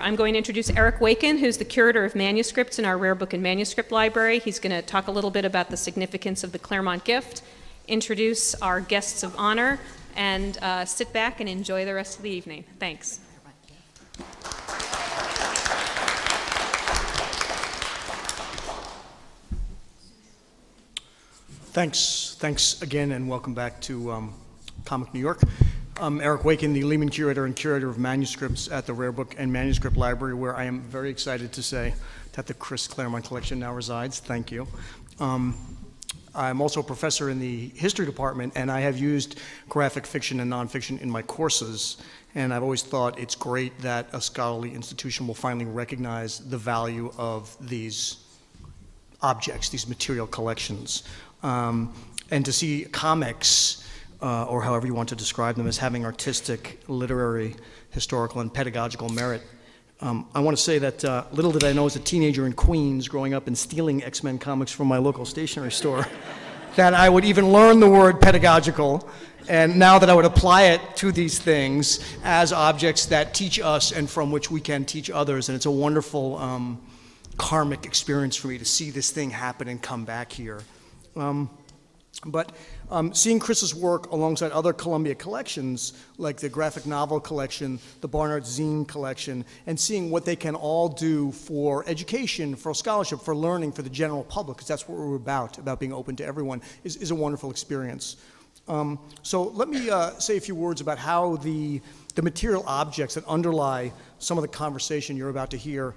I'm going to introduce Eric WAKIN, who's the curator of manuscripts in our Rare Book and Manuscript Library. He's going to talk a little bit about the significance of the Claremont gift, introduce our guests of honor, and sit back and enjoy the rest of the evening. Thanks. Thanks again, and welcome back to Comic New York. I'm Eric WAKIN, the Lehman Curator and Curator of Manuscripts at the Rare Book and Manuscript Library, where I am very excited to say that the Chris Claremont collection now resides. Thank you. I'm also a professor in the history department, and I have used graphic fiction and nonfiction in my courses, and I've always thought it's great that a scholarly institution will finally recognize the value of these objects, these material collections, and to see comics, or however you want to describe them, as having artistic, literary, historical, and pedagogical merit. I want to say that little did I know as a teenager in Queens, growing up and stealing X-Men comics from my local stationery store, that I would even learn the word pedagogical, and now that I would apply it to these things as objects that teach us and from which we can teach others. And it's a wonderful karmic experience for me to see this thing happen and come back here. But seeing Chris's work alongside other Columbia collections, like the graphic novel collection, the Barnard Zine collection, and seeing what they can all do for education, for scholarship, for learning, for the general public, because that's what we're about being open to everyone, is a wonderful experience. So let me say a few words about how the material objects that underlie some of the conversation you're about to hear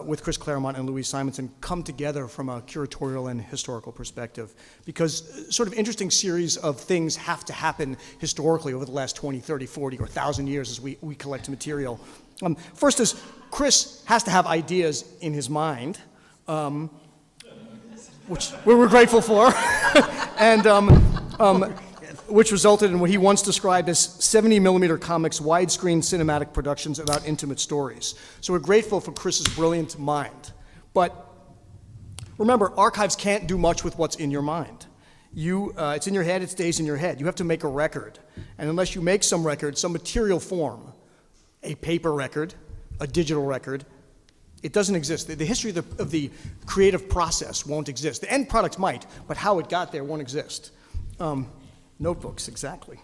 with Chris Claremont and Louise Simonson come together from a curatorial and historical perspective, because sort of interesting series of things have to happen historically over the last 20, 30, 40, or 1,000 years as we collect material. First is Chris has to have ideas in his mind, which we're grateful for, and which resulted in what he once described as 70mm comics, widescreen cinematic productions about intimate stories. So we're grateful for Chris's brilliant mind. But remember, archives can't do much with what's in your mind. It's in your head, it stays in your head. You have to make a record. And unless you make some record, some material form, a paper record, a digital record, it doesn't exist. The history of the creative process won't exist. The end products might, but how it got there won't exist. Notebooks, exactly.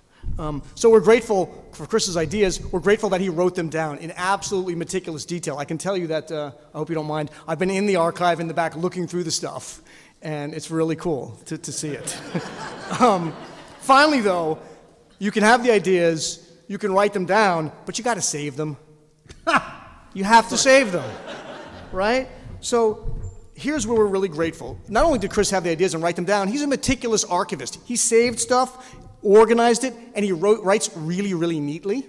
So we're grateful for Chris's ideas. We're grateful that he wrote them down in absolutely meticulous detail. I can tell you that, I hope you don't mind, I've been in the archive in the back looking through the stuff, and it's really cool to see it. Finally, though, you can have the ideas, you can write them down, but you got to save them. You have to save them, right? So here's where we're really grateful. Not only did Chris have the ideas and write them down, he's a meticulous archivist. He saved stuff, organized it, and he writes really, really neatly.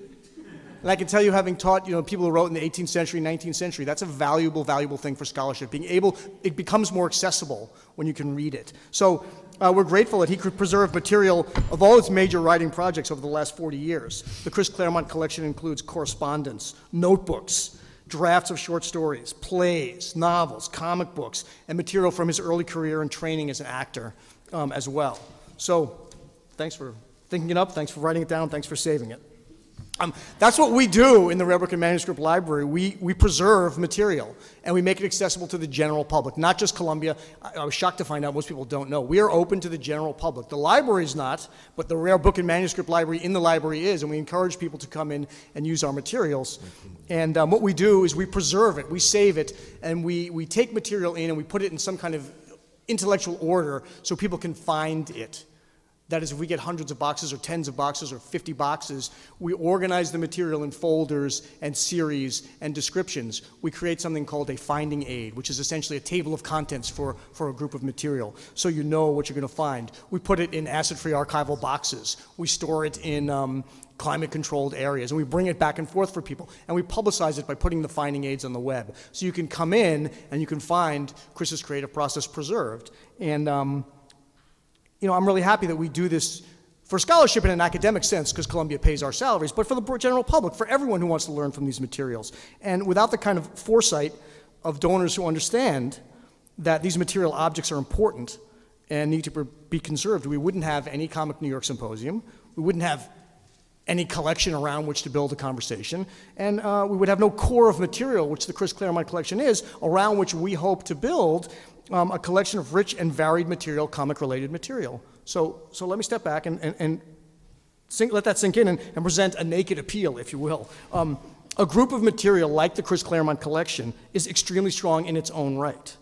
And I can tell you, having taught people who wrote in the 18th century, 19th century, that's a valuable thing for scholarship. It becomes more accessible when you can read it. So we're grateful that he could preserve material of all its major writing projects over the last 40 years. The Chris Claremont collection includes correspondence, notebooks, drafts of short stories, plays, novels, comic books, and material from his early career and training as an actor as well. So thanks for thinking it up, thanks for writing it down, thanks for saving it. That's what we do in the Rare Book and Manuscript Library. We preserve material, and we make it accessible to the general public, not just Columbia. I was shocked to find out most people don't know. We are open to the general public. The library's not, but the Rare Book and Manuscript Library in the library is, and we encourage people to come in and use our materials. And what we do is we preserve it, we save it, and we take material in and we put it in some kind of intellectual order so people can find it. That is, if we get hundreds of boxes or tens of boxes or 50 boxes, we organize the material in folders and series and descriptions. We create something called a finding aid, which is essentially a table of contents for a group of material, so you know what you're going to find. We put it in acid-free archival boxes. We store it in climate-controlled areas, and we bring it back and forth for people. And we publicize it by putting the finding aids on the web. So you can come in and you can find Chris's creative process preserved. And I'm really happy that we do this for scholarship in an academic sense, because Columbia pays our salaries, but for the general public, for everyone who wants to learn from these materials. And without the kind of foresight of donors who understand that these material objects are important and need to be conserved, we wouldn't have any Comic New York Symposium, we wouldn't have any collection around which to build a conversation, and we would have no core of material, which the Chris Claremont collection is, around which we hope to build a collection of rich and varied material, comic-related material. So let me step back and let that sink in and present a naked appeal, if you will. A group of material like the Chris Claremont collection is extremely strong in its own right.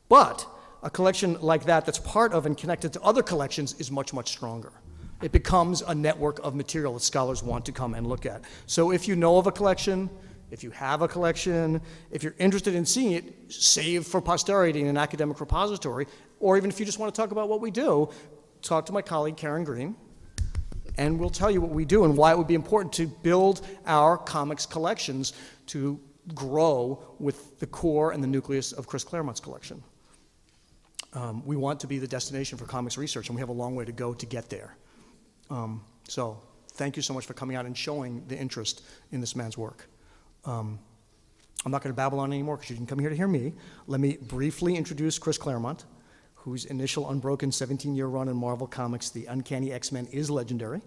But a collection like that that's part of and connected to other collections is much, much stronger. It becomes a network of material that scholars want to come and look at. So if you know of a collection, if you have a collection, if you're interested in seeing it saved for posterity in an academic repository, or even if you just want to talk about what we do, talk to my colleague Karen Green, and we'll tell you what we do and why it would be important to build our comics collections to grow with the core and the nucleus of Chris Claremont's collection. We want to be the destination for comics research, and we have a long way to go to get there. So thank you so much for coming out and showing the interest in this man's work. I'm not going to babble on anymore because you can come here to hear me. Let me briefly introduce Chris Claremont, whose initial unbroken 17-year run in Marvel Comics, The Uncanny X-Men, is legendary.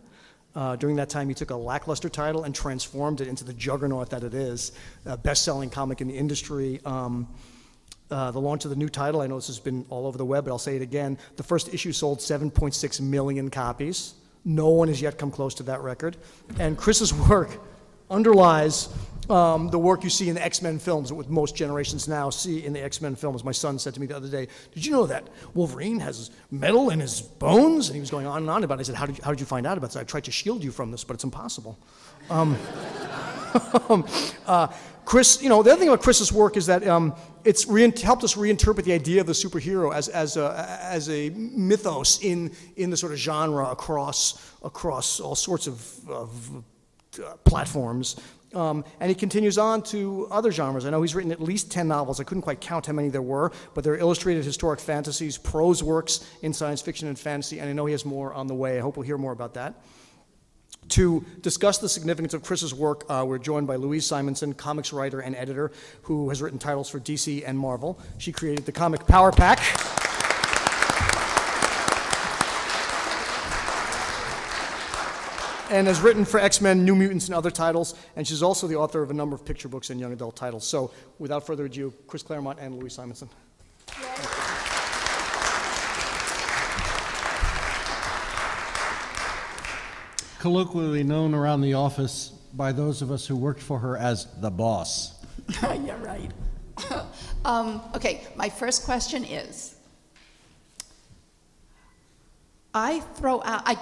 During that time, he took a lackluster title and transformed it into the juggernaut that it is, a best-selling comic in the industry. The launch of the new title, I know this has been all over the web, but I'll say it again. The first issue sold 7.6 million copies. No one has yet come close to that record. And Chris's work underlies the work you see in the X-Men films, what most generations now see in the X-Men films. My son said to me the other day, "Did you know that Wolverine has metal in his bones?" And he was going on and on about it. I said, how did you find out about this? I tried to shield you from this, but it's impossible. Chris, you know, the other thing about Chris's work is that it's helped us reinterpret the idea of the superhero as a mythos in the sort of genre across all sorts of platforms. And he continues on to other genres. I know he's written at least 10 novels. I couldn't quite count how many there were, but they're illustrated historic fantasies, prose works in science fiction and fantasy, and I know he has more on the way. I hope we'll hear more about that. To discuss the significance of Chris's work, we're joined by Louise Simonson, comics writer and editor, who has written titles for DC and Marvel. She created the comic Power Pack. And has written for X-Men, New Mutants, and other titles. And she's also the author of a number of picture books and young adult titles. So without further ado, Chris Claremont and Louise Simonson. Colloquially known around the office by those of us who worked for her as the boss. Yeah, right. Okay, my first question is, I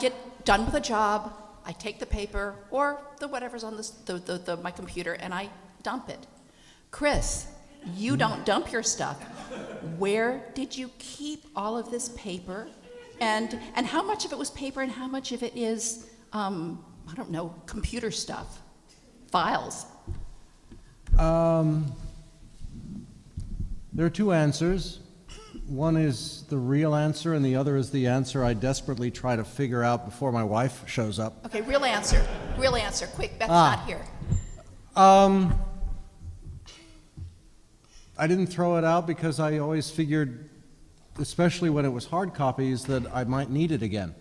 get done with a job, I take the paper or the whatever's on my computer and I dump it. Chris, you don't dump your stuff. Where did you keep all of this paper? And how much of it was paper and how much of it is, I don't know, computer stuff, files? There are two answers. One is the real answer, and the other is the answer I desperately try to figure out before my wife shows up. Okay, real answer, quick, Beth's not here. I didn't throw it out because I always figured, especially when it was hard copies, that I might need it again.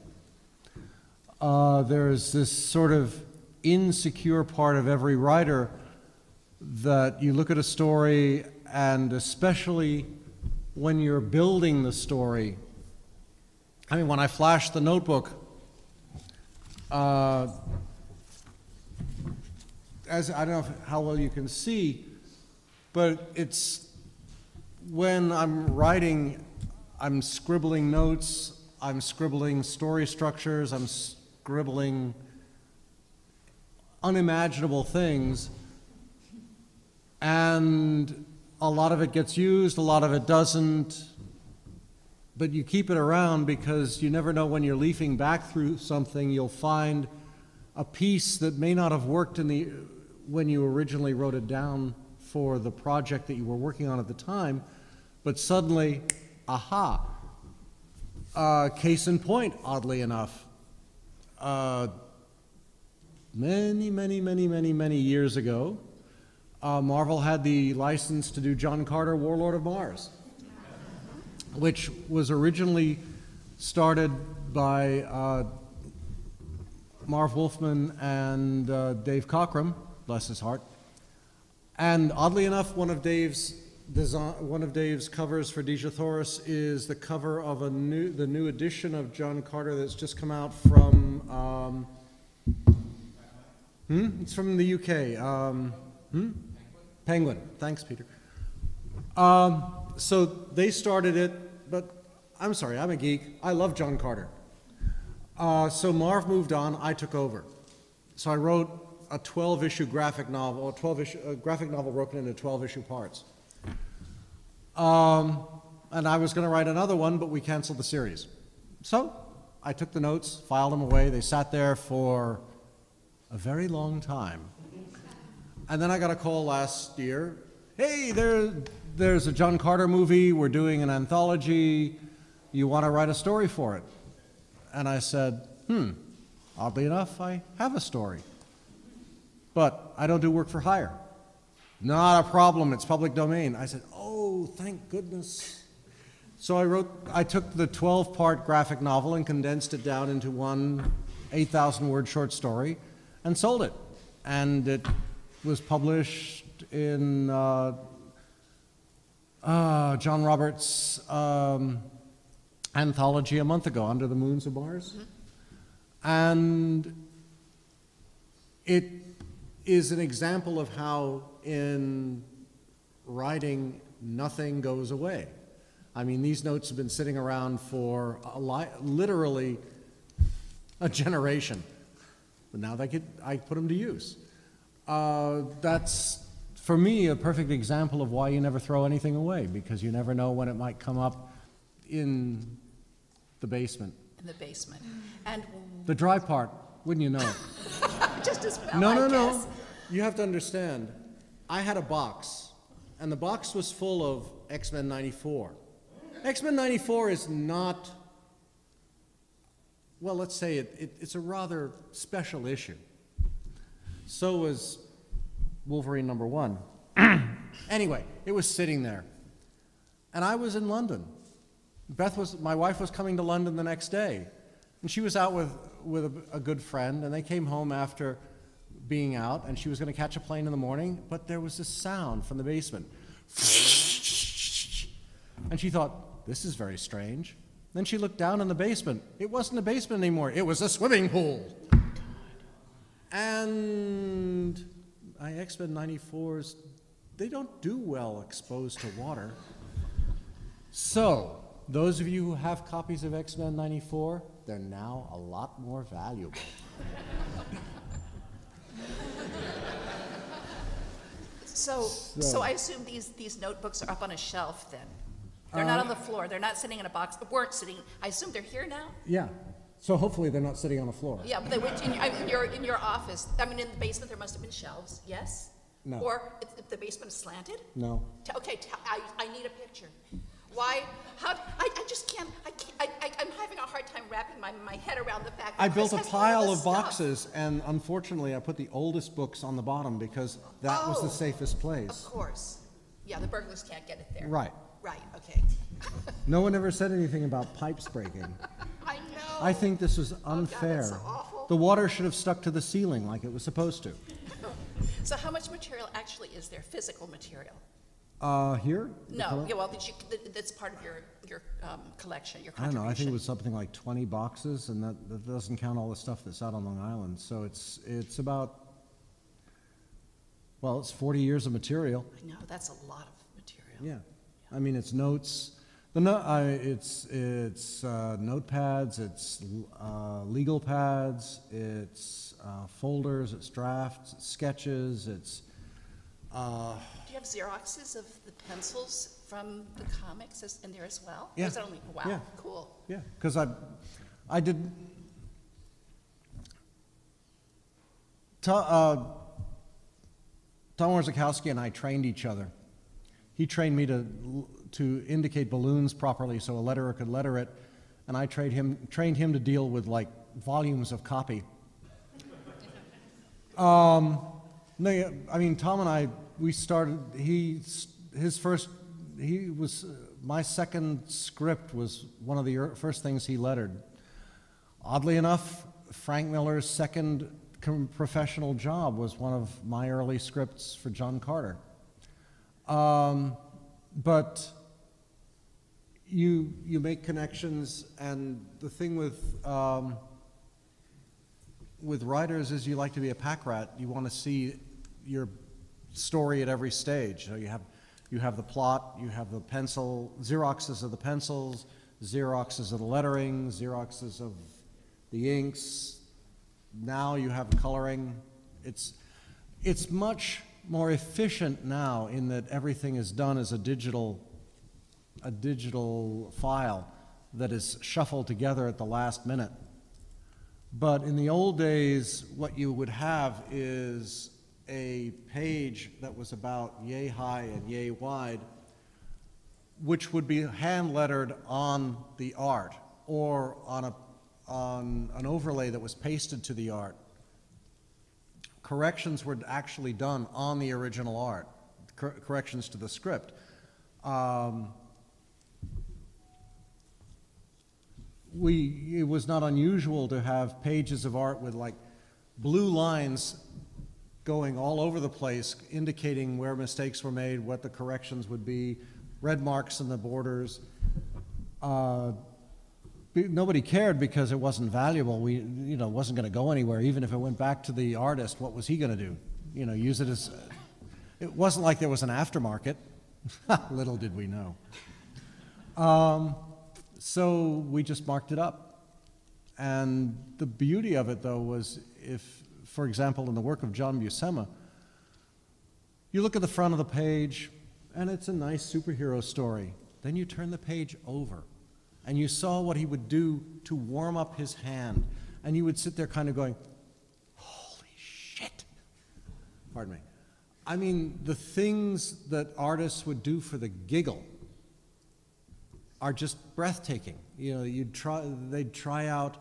There's this sort of insecure part of every writer that you look at a story, and especially when you're building the story. I mean, when I flashed the notebook, as I don't know how well you can see, but it's when I'm writing, I'm scribbling notes, I'm scribbling story structures, I'm scribbling unimaginable things, and a lot of it gets used, a lot of it doesn't, but you keep it around because you never know when you're leafing back through something, you'll find a piece that may not have worked when you originally wrote it down for the project that you were working on at the time, but suddenly, aha. Case in point, oddly enough, many years ago, Marvel had the license to do John Carter, Warlord of Mars, which was originally started by Marv Wolfman and Dave Cockrum, bless his heart. And oddly enough, one of Dave's covers for Dejah Thoris is the cover of the new edition of John Carter that's just come out from it's from the UK. Penguin. Thanks, Peter. So they started it, but I'm sorry, I'm a geek. I love John Carter. So Marv moved on, I took over. So I wrote a 12-issue graphic novel, a graphic novel broken into 12-issue parts. And I was going to write another one, but we canceled the series. So I took the notes, filed them away. They sat there for a very long time. And then I got a call last year. Hey, there's a John Carter movie. We're doing an anthology. You want to write a story for it? And I said, oddly enough, I have a story. But I don't do work for hire. Not a problem, it's public domain. I said, oh, thank goodness. So I took the 12-part graphic novel and condensed it down into one 8,000-word short story and sold it. And it was published in John Roberts' anthology a month ago, Under the Moons of Mars. And it is an example of how in writing nothing goes away. I mean, these notes have been sitting around for literally a generation, but now I put them to use. That's, for me, a perfect example of why you never throw anything away, because you never know when it might come up in the basement. In the basement. And the dry part, wouldn't you know it? just as well, No. You have to understand, I had a box, and the box was full of X-Men 94. X-Men 94 is not, well, let's say it's a rather special issue. So was Wolverine #1. Anyway, it was sitting there. And I was in London. My wife was coming to London the next day. And she was out with a good friend, and they came home after being out, and she was going to catch a plane in the morning, but there was this sound from the basement. And she thought, this is very strange. Then she looked down in the basement. It wasn't a basement anymore. It was a swimming pool. And X-Men 94s, they don't do well exposed to water. So, those of you who have copies of X-Men 94, they're now a lot more valuable. So I assume these notebooks are up on a shelf then? They're not on the floor. They're not sitting in a box. They weren't sitting. I assume they're here now? Yeah. So hopefully they're not sitting on the floor. Yeah, but they went in your office. I mean, in the basement there must have been shelves. Yes? No. Or if the basement is slanted? No. Okay, I need a picture. Why? How? I just can't. I'm having a hard time wrapping my head around the fact that I built Chris a has all pile this of stuff. boxes, and unfortunately I put the oldest books on the bottom because that was the safest place. Of course. Yeah, the burglars can't get it there. Right. Right, okay. No one ever said anything about pipes breaking. I know. I think this was Oh, unfair. God, that's so awful. The water should have stuck to the ceiling like it was supposed to. So how much material actually is there, physical material? Here? No, yeah, well, that's part of your collection, your I don't contribution. know, I think it was something like 20 boxes, and that doesn't count all the stuff that's out on Long Island. So it's about, well, it's 40 years of material. I know, that's a lot of material. Yeah. I mean, it's notes, it's notepads, it's legal pads, it's folders, it's drafts, it's sketches, it's... Do you have Xeroxes of the pencils from the comics in there as well? Yeah. Or is it only, wow, Yeah. cool. Yeah, because I did... Tom Warzakowski and I trained each other. He trained me to indicate balloons properly so a letterer could letter it, and I trained him to deal with like volumes of copy. No, I mean, Tom and I, we started, my second script was one of the first things he lettered. Oddly enough, Frank Miller's second professional job was one of my early scripts for John Carter. But you make connections, and the thing with writers is you like to be a pack rat. You want to see your story at every stage. So you have the plot, you have the pencil, Xeroxes of the pencils, Xeroxes of the lettering, Xeroxes of the inks. Now you have coloring. It's much more efficient now in that everything is done as a digital file that is shuffled together at the last minute. But in the old days, what you would have is a page that was about yay high and yay wide, which would be hand lettered on the art or on an overlay that was pasted to the art. Corrections were actually done on the original art, corrections to the script. It was not unusual to have pages of art with like blue lines going all over the place, indicating where mistakes were made, what the corrections would be, red marks in the borders. Nobody cared because it wasn't valuable. It wasn't going to go anywhere. Even if it went back to the artist, what was he going to do? Use it as. It wasn't like there was an aftermarket. Little did we know. So we just marked it up. And the beauty of it, though, was if, for example, in the work of John Buscema, you look at the front of the page, and it's a nice superhero story. Then you turn the page over, and you saw what he would do to warm up his hand. And you would sit there kind of going, holy shit. Pardon me. I mean, the things that artists would do for the giggle are just breathtaking. They'd try out,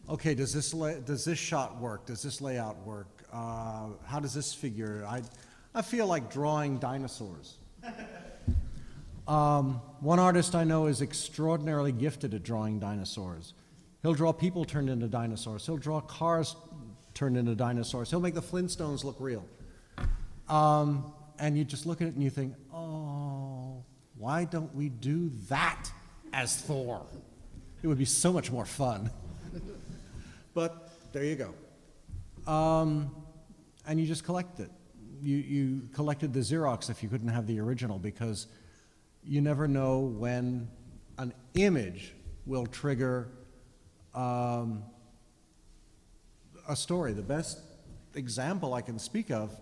okay, does this shot work? Does this layout work? How does this figure? I feel like drawing dinosaurs. One artist I know is extraordinarily gifted at drawing dinosaurs. He'll draw people turned into dinosaurs. He'll draw cars turned into dinosaurs. He'll make the Flintstones look real. And you just look at it and you think, oh, why don't we do that as Thor? It would be so much more fun. But there you go. And you just collect it. You collected the Xerox if you couldn't have the original, because you never know when an image will trigger a story. The best example I can speak of,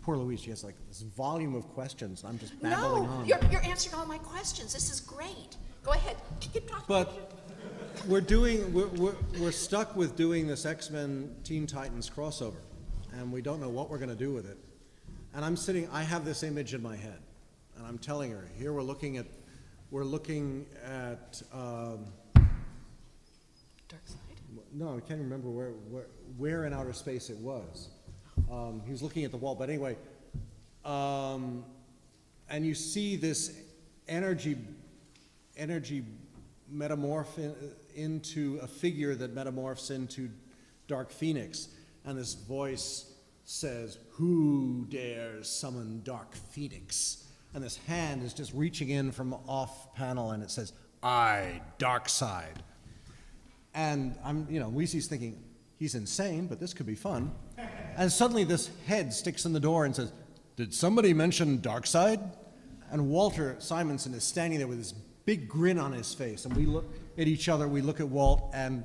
poor Louise, she has like this volume of questions. I'm just babbling on. No, you're answering all my questions. This is great. Go ahead, keep talking. But we're stuck with doing this X-Men Teen Titans crossover, and we don't know what we're going to do with it. And I have this image in my head, and I'm telling her, here we're looking at Dark Side? No, I can't remember where in outer space it was. He was looking at the wall, but anyway, and you see this energy metamorph into a figure that metamorphs into Dark Phoenix, and this voice says, "Who dares summon Dark Phoenix?" And this hand is just reaching in from off panel, and it says, "I, Darkseid." And Weezy's thinking, he's insane, but this could be fun. And suddenly this head sticks in the door and says, "Did somebody mention Darkseid?" And Walter Simonson is standing there with this big grin on his face, and we look at each other, we look at Walt, and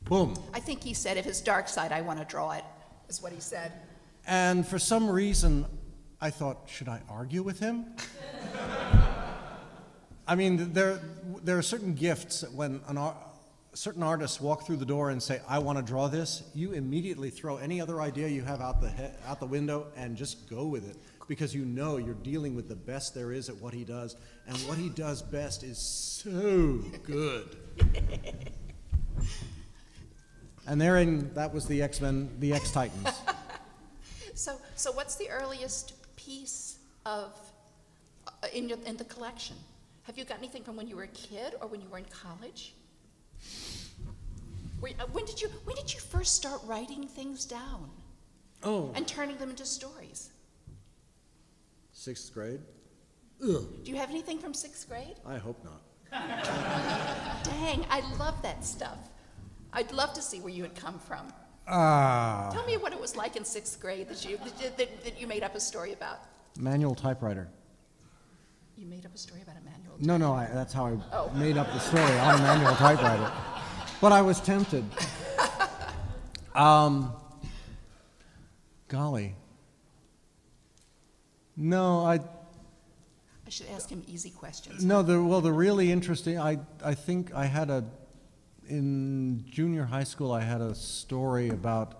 boom. I think he said, if it's Darkseid, I want to draw it, is what he said. And for some reason, I thought, should I argue with him? I mean, there are certain gifts when certain artists walk through the door and say, "I want to draw this," you immediately throw any other idea you have out the window and just go with it, because you know you're dealing with the best there is at what he does, and what he does best is so good. And that was the X-Men, the X-Titans. So what's the earliest piece of in the collection? Have you got anything from when you were a kid or when you were in college? When did you first start writing things down? Oh, And turning them into stories? 6th grade? Do you have anything from 6th grade? I hope not. Dang, I love that stuff. I'd love to see where you had come from. Tell me what it was like in 6th grade that you made up a story about. Manual typewriter. You made up a story about a manual. No, that's how I Oh. made up the story on a manual typewriter. But I was tempted. Golly. No, I should ask him easy questions. No, the really interesting, I think I had in junior high school, I had a story about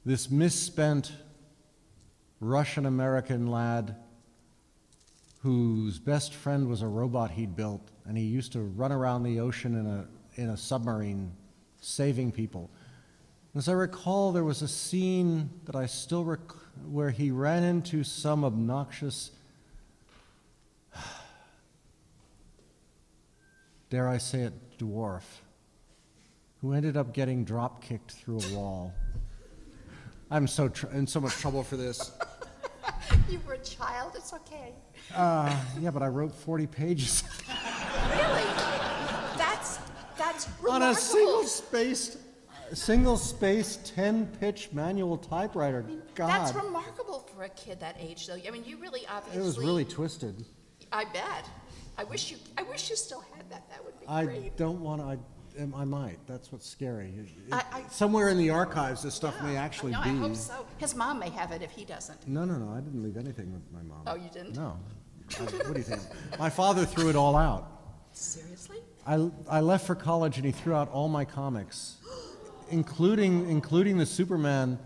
this misspent Russian-American lad whose best friend was a robot he'd built, and he used to run around the ocean in a submarine saving people. As I recall, there was a scene that I still where he ran into some obnoxious, dare I say it, dwarf, who ended up getting drop-kicked through a wall. I'm in so much trouble for this. You were a child, it's okay. Yeah, but I wrote 40 pages. Really? That's remarkable. On a single-spaced 10-pitch manual typewriter. God. That's remarkable for a kid that age, though. I mean, you really obviously. It was really twisted. I bet. I wish you still had that. That would be I great. don't want to. I might. That's what's scary. I- Somewhere in the archives, this stuff may actually no, be. I hope so. His mom may have it if he doesn't. No. I didn't leave anything with my mom. Oh, you didn't? No. What do you think? My father threw it all out. Seriously? I left for college and he threw out all my comics, including the Superman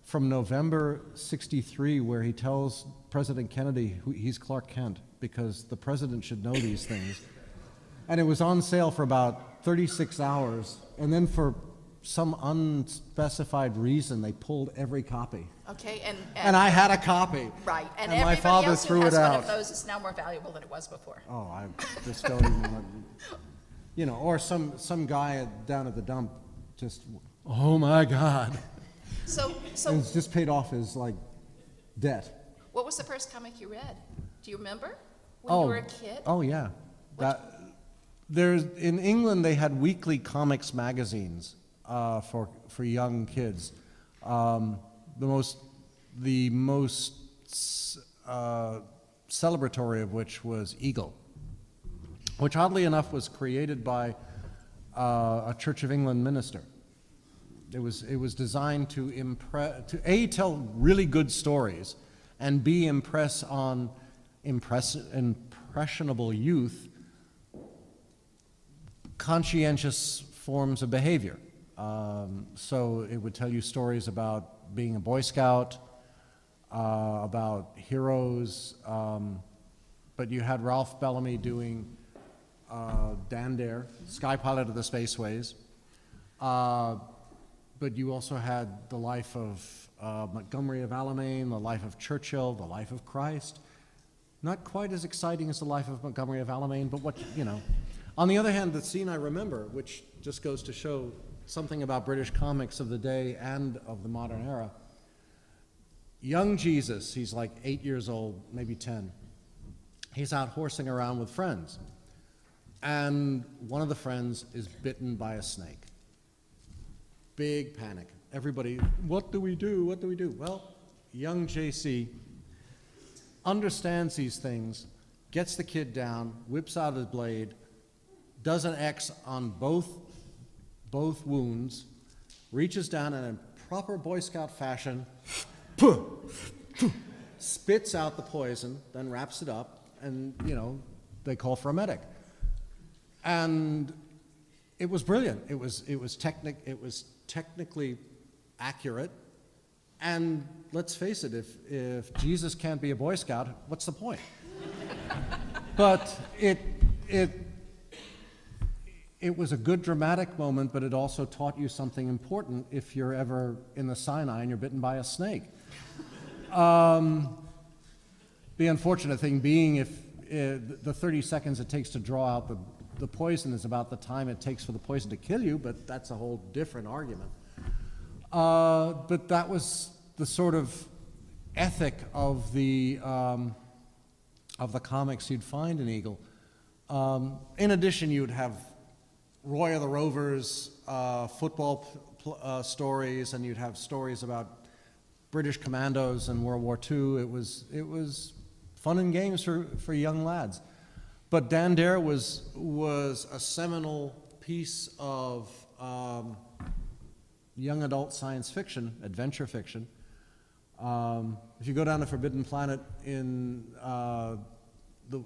from November '63, where he tells President Kennedy he's Clark Kent because the president should know these things. And it was on sale for about 36 hours, and then for some unspecified reason, they pulled every copy. Okay, And I had a copy. right, and my everybody father else threw who has it one out. of those is now more valuable than it was before. Oh, I just don't even, or some guy down at the dump just, oh my God. So And it's just paid off his, debt. what was the first comic you read? Do you remember when you were a kid? Oh, yeah. In England, they had weekly comics magazines for young kids. The most celebratory of which was Eagle, which oddly enough was created by a Church of England minister. It was designed to A, tell really good stories, and B, impress on impressionable youth conscientious forms of behavior. So it would tell you stories about being a Boy Scout, about heroes, but you had Ralph Bellamy doing Dan Dare, Sky Pilot of the Spaceways, but you also had the life of Montgomery of Alamein, the life of Churchill, the life of Christ. Not quite as exciting as the life of Montgomery of Alamein, but On the other hand, the scene I remember, which just goes to show something about British comics of the day and of the modern era, young Jesus, he's like 8 years old, maybe 10. He's out horsing around with friends. And one of the friends is bitten by a snake. Big panic. Everybody, what do we do? What do we do? Well, young JC understands these things, gets the kid down, whips out his blade, does an X on both wounds, reaches down in a proper Boy Scout fashion, spits out the poison, then wraps it up, and they call for a medic. And it was brilliant. It was technically accurate. And let's face it, if Jesus can't be a Boy Scout, what's the point? But it was a good dramatic moment, but it also taught you something important if you're ever in the Sinai and you're bitten by a snake. The unfortunate thing being if the 30 seconds it takes to draw out the poison is about the time it takes for the poison to kill you, but that's a whole different argument. But that was the sort of ethic of the comics you'd find in Eagle. In addition, you'd have Roy of the Rovers football stories, and you'd have stories about British commandos in World War II. It was fun and games for young lads. But Dan Dare was a seminal piece of young adult science fiction, adventure fiction. If you go down to Forbidden Planet in the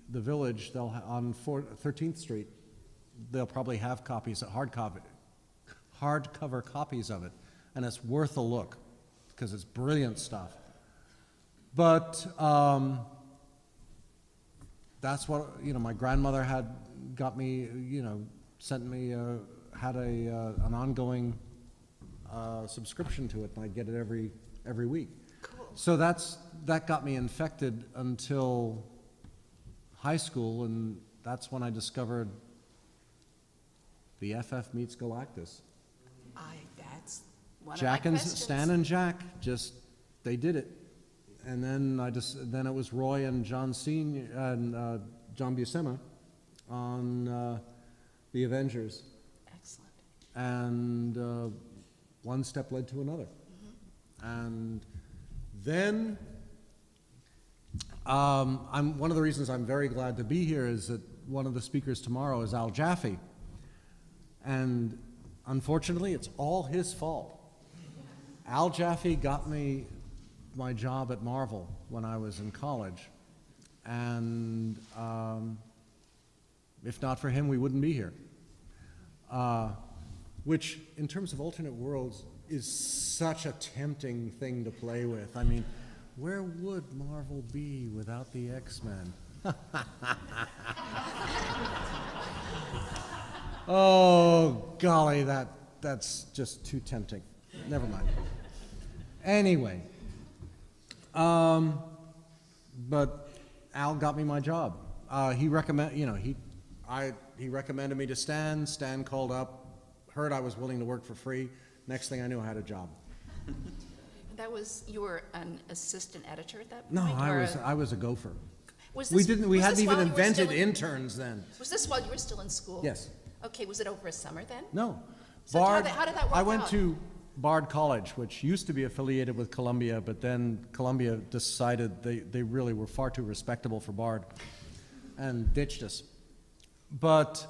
village, on 13th Street, they'll probably have copies, hardcover copies of it, and it's worth a look because it's brilliant stuff. But that's what, my grandmother had got me, sent me, had an ongoing subscription to it, and I'd get it every week. Cool. So that got me infected until high school, and that's when I discovered the FF meets Galactus. That's one Jack of my and questions. Stan and Jack they did it, and then then it was Roy and John Senior and John Buscema on the Avengers. Excellent. And one step led to another. And then one of the reasons I'm very glad to be here is that one of the speakers tomorrow is Al Jaffe. And unfortunately, it's all his fault. Al Jaffe got me my job at Marvel when I was in college. And if not for him, we wouldn't be here. Which, in terms of alternate worlds, is such a tempting thing to play with. I mean, where would Marvel be without the X-Men? Oh, golly, that's just too tempting. Never mind. Anyway, but Al got me my job. He recommended me to Stan. Stan called up, heard I was willing to work for free. Next thing I knew, I had a job. You were an assistant editor at that point? No, I was a gopher. We hadn't even invented interns then. Was this while you were still in school? Yes. Okay, was it over a summer then? No. So how did that work I went out? to Bard College, which used to be affiliated with Columbia, but then Columbia decided they really were far too respectable for Bard and ditched us. But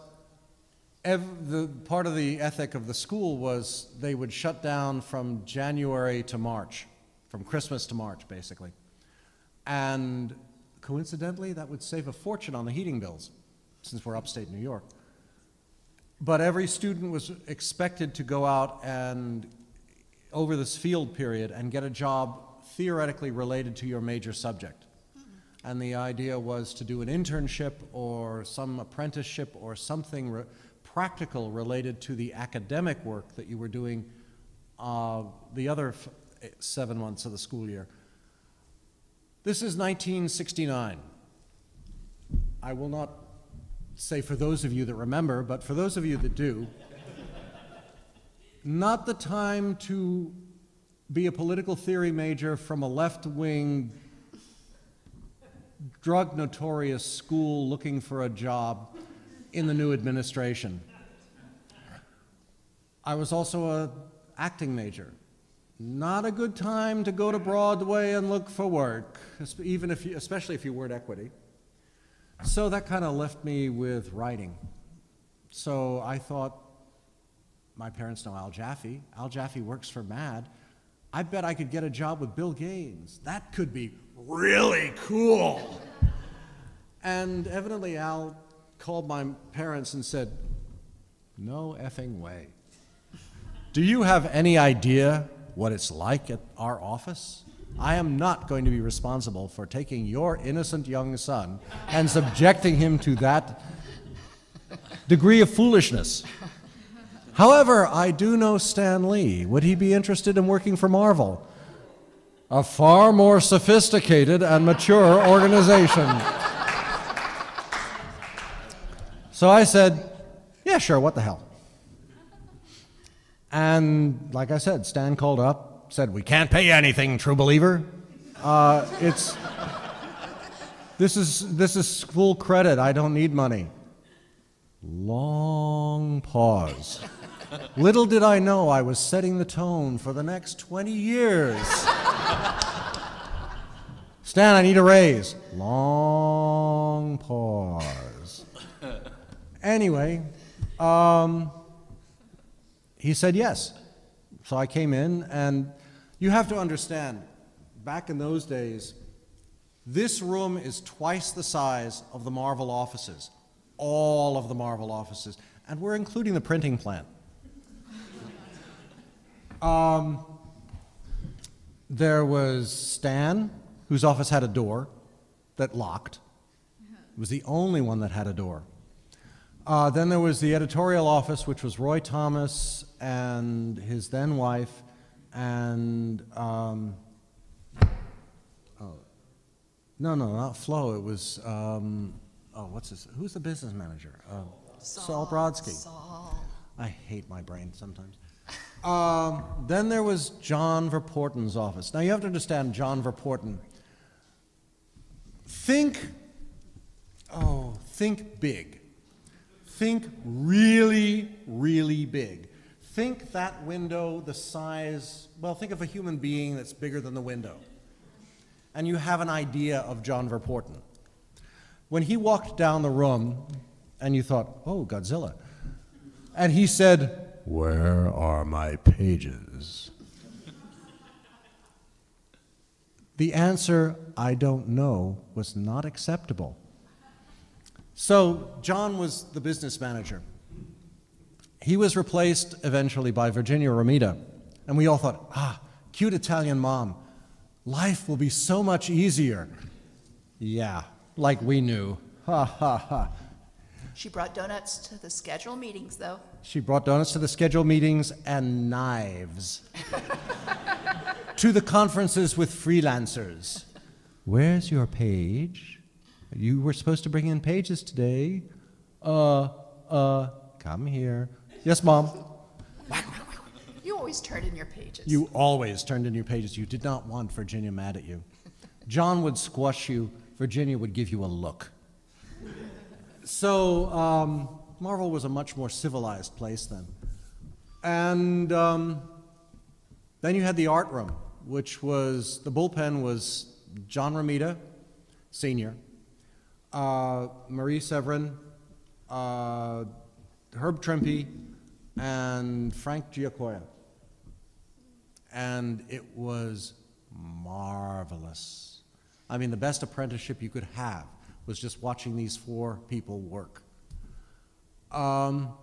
the part of the ethic of the school was they would shut down from January to March, from Christmas to March, basically. And coincidentally, that would save a fortune on the heating bills, since we're upstate New York. But every student was expected to go out and, over this field period, and get a job theoretically related to your major subject. And the idea was to do an internship or some apprenticeship or something practical related to the academic work that you were doing the other 7 months of the school year. This is 1969. I will not say for those of you that remember, but for those of you that do, not the time to be a political theory major from a left-wing, drug-notorious school looking for a job in the new administration. I was also an acting major. Not a good time to go to Broadway and look for work, especially if you weren't equity. So that kind of left me with writing. So I thought, my parents know Al Jaffe. Al Jaffe works for MAD. I bet I could get a job with Bill Gaines. That could be really cool. And evidently Al called my parents and said, no effing way. Do you have any idea what it's like at our office? I am not going to be responsible for taking your innocent young son and subjecting him to that degree of foolishness. However, I do know Stan Lee. Would he be interested in working for Marvel? A far more sophisticated and mature organization. So I said, yeah, sure, what the hell? And like I said, Stan called up, said, we can't pay you anything, true believer. This is full credit, I don't need money. Long pause. Little did I know I was setting the tone for the next 20 years. Stan, I need a raise. Long pause. Anyway, he said yes. So I came in, and you have to understand, back in those days, this room is twice the size of the Marvel offices, all of the Marvel offices, and we're including the printing plant. There was Stan, whose office had a door that locked. It was the only one that had a door. Then there was the editorial office, which was Roy Thomas and his then wife, and no, not Flo. It was what's this? Who's the business manager? Saul Brodsky. Saul. I hate my brain sometimes. Then there was John Verporten's office. Now you have to understand John Verporten. Think big. Think really, really big. Think that window the size, well, think of a human being that's bigger than the window. And you have an idea of John Verporten. When he walked down the room, and you thought, oh, Godzilla, and he said, where are my pages? The answer, I don't know, was not acceptable. So John was the business manager. He was replaced eventually by Virginia Romita, and we all thought, cute Italian mom, life will be so much easier. Yeah, like we knew. Ha, ha, ha. She brought donuts to the scheduled meetings, though. She brought donuts to the scheduled meetings and knives to the conferences with freelancers. Where's your page? You were supposed to bring in pages today. Come here. Yes, Mom. You always turned in your pages. You always turned in your pages. You did not want Virginia mad at you. John would squash you. Virginia would give you a look. So Marvel was a much more civilized place then. And then you had the art room, which was, the bullpen was John Romita, Sr., Marie Severin, Herb Trimpe, and Frank Giacoya. And it was marvelous. I mean, the best apprenticeship you could have was just watching these four people work. And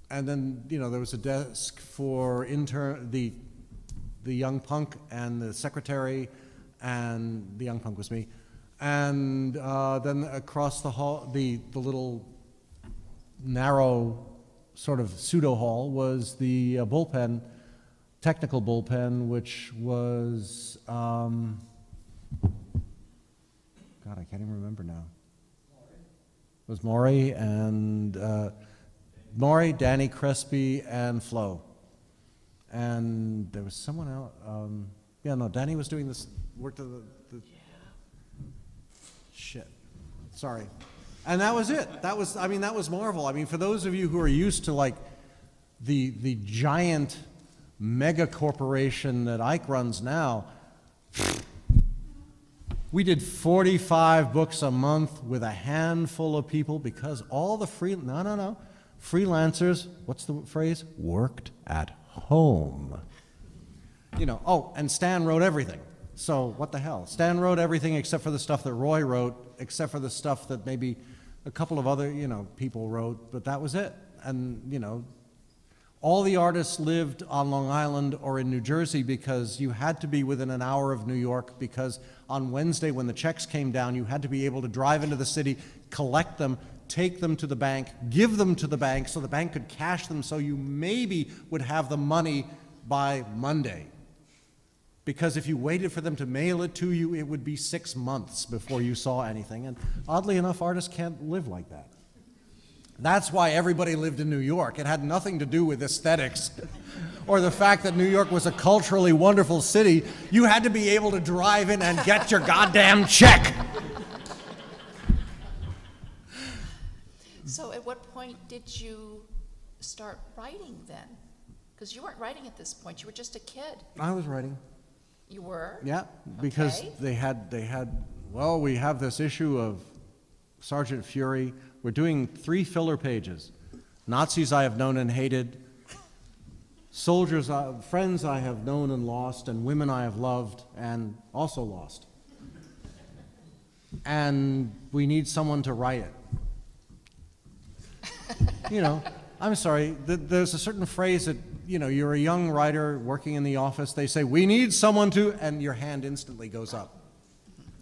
then, you know, there was a desk for the young punk and the secretary, and the young punk was me. And then across the hall, the little narrow sort of pseudo hall was the bullpen, technical bullpen, which was, God, I can't even remember now. It was Maury and Maury, Danny Crespi, and Flo. And there was someone else. Yeah, no, Danny was doing this, worked at the shit. Sorry. And that was it. That was, I mean, that was Marvel. I mean, for those of you who are used to like the giant mega corporation that Ike runs now, we did 45 books a month with a handful of people because all the freelancers, what's the phrase? Worked at home. You know, oh, and Stan wrote everything. So what the hell? Stan wrote everything except for the stuff that Roy wrote, except for the stuff that maybe a couple of other, you know, people wrote, but that was it. And, you know, all the artists lived on Long Island or in New Jersey because you had to be within an hour of New York, because on Wednesday when the checks came down, you had to be able to drive into the city, collect them, take them to the bank, give them to the bank so the bank could cash them so you maybe would have the money by Monday. Because if you waited for them to mail it to you, it would be 6 months before you saw anything. And oddly enough, artists can't live like that. That's why everybody lived in New York. It had nothing to do with aesthetics or the fact that New York was a culturally wonderful city. You had to be able to drive in and get your goddamn check. So at what point did you start writing then? Because you weren't writing at this point, you were just a kid. I was writing. You were? Yeah, because Okay. they had, well, we have this issue of Sergeant Fury. We're doing 3 filler pages. Nazis I have known and hated, soldiers, friends I have known and lost, and women I have loved and also lost. And we need someone to write it. You know, I'm sorry, there's a certain phrase that, you know, you're a young writer working in the office, they say, we need someone to, and your hand instantly goes up.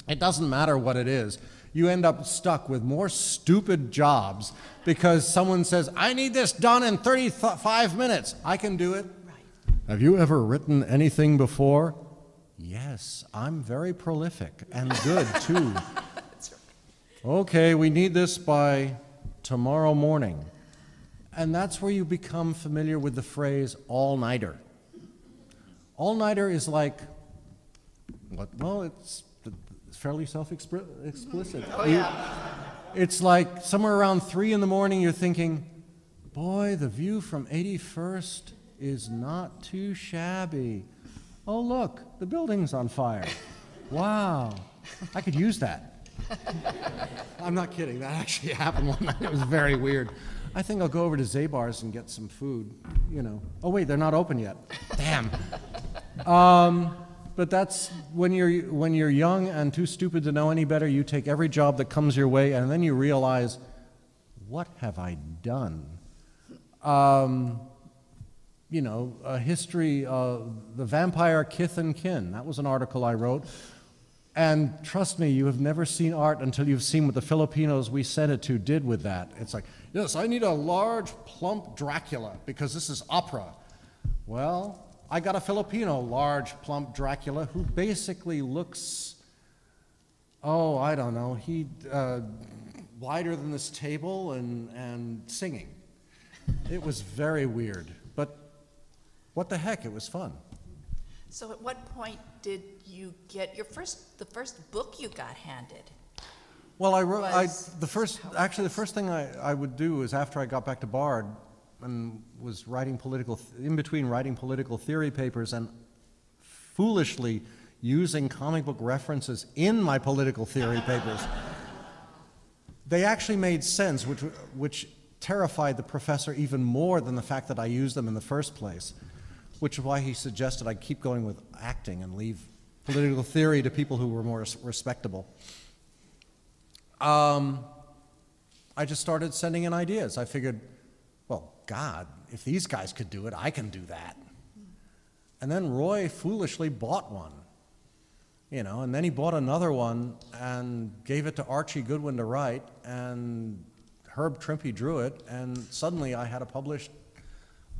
It doesn't matter what it is. You end up stuck with more stupid jobs because someone says, I need this done in 35 minutes. I can do it. Right. Have you ever written anything before? Yes, I'm very prolific and good too. That's right. Okay, we need this by tomorrow morning. And that's where you become familiar with the phrase all-nighter. All-nighter is like, what? Well, it's fairly self-explicit. Oh, yeah. It's like somewhere around 3 in the morning you're thinking, boy, the view from 81st is not too shabby. Oh, look, the building's on fire. Wow, I could use that. I'm not kidding, that actually happened one night. It was very weird. I think I'll go over to Zabar's and get some food, you know. Oh wait, they're not open yet. Damn. But that's when you're young and too stupid to know any better, you take every job that comes your way and then you realize, what have I done? You know, a history of the vampire Kith and Kin. That was an article I wrote. And trust me, you have never seen art until you've seen what the Filipinos we sent it to did with that. It's like, yes, I need a large, plump Dracula because this is opera. Well, I got a Filipino large, plump Dracula who basically looks, oh, I don't know, he wider than this table and singing. It was very weird, but what the heck, it was fun. So at what point did you get the first book you got handed? Well, the first thing I would do is after I got back to Bard and was writing in between writing political theory papers and foolishly using comic book references in my political theory papers. They actually made sense, which terrified the professor even more than the fact that I used them in the first place, which is why he suggested I keep going with acting and leave political theory to people who were more respectable. I just started sending in ideas. I figured, well, God, if these guys could do it, I can do that. And then Roy foolishly bought one, you know, and then he bought another one and gave it to Archie Goodwin to write, and Herb Trimpe drew it, and suddenly I had a published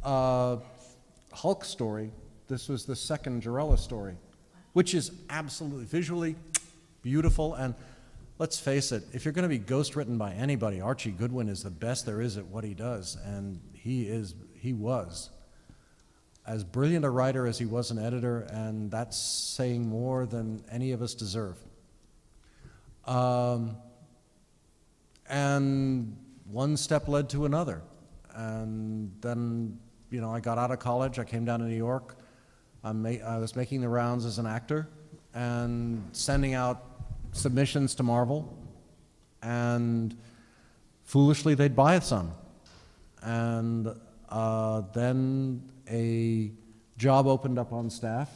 Hulk story. This was the second Jarella story, which is absolutely visually beautiful. And let's face it, if you're going to be ghost written by anybody, Archie Goodwin is the best there is at what he does, and he was as brilliant a writer as he was an editor, and that's saying more than any of us deserve. And one step led to another, and then, you know, I got out of college, I came down to New York, I was making the rounds as an actor and sending out submissions to Marvel, and foolishly they'd buy some. And then a job opened up on staff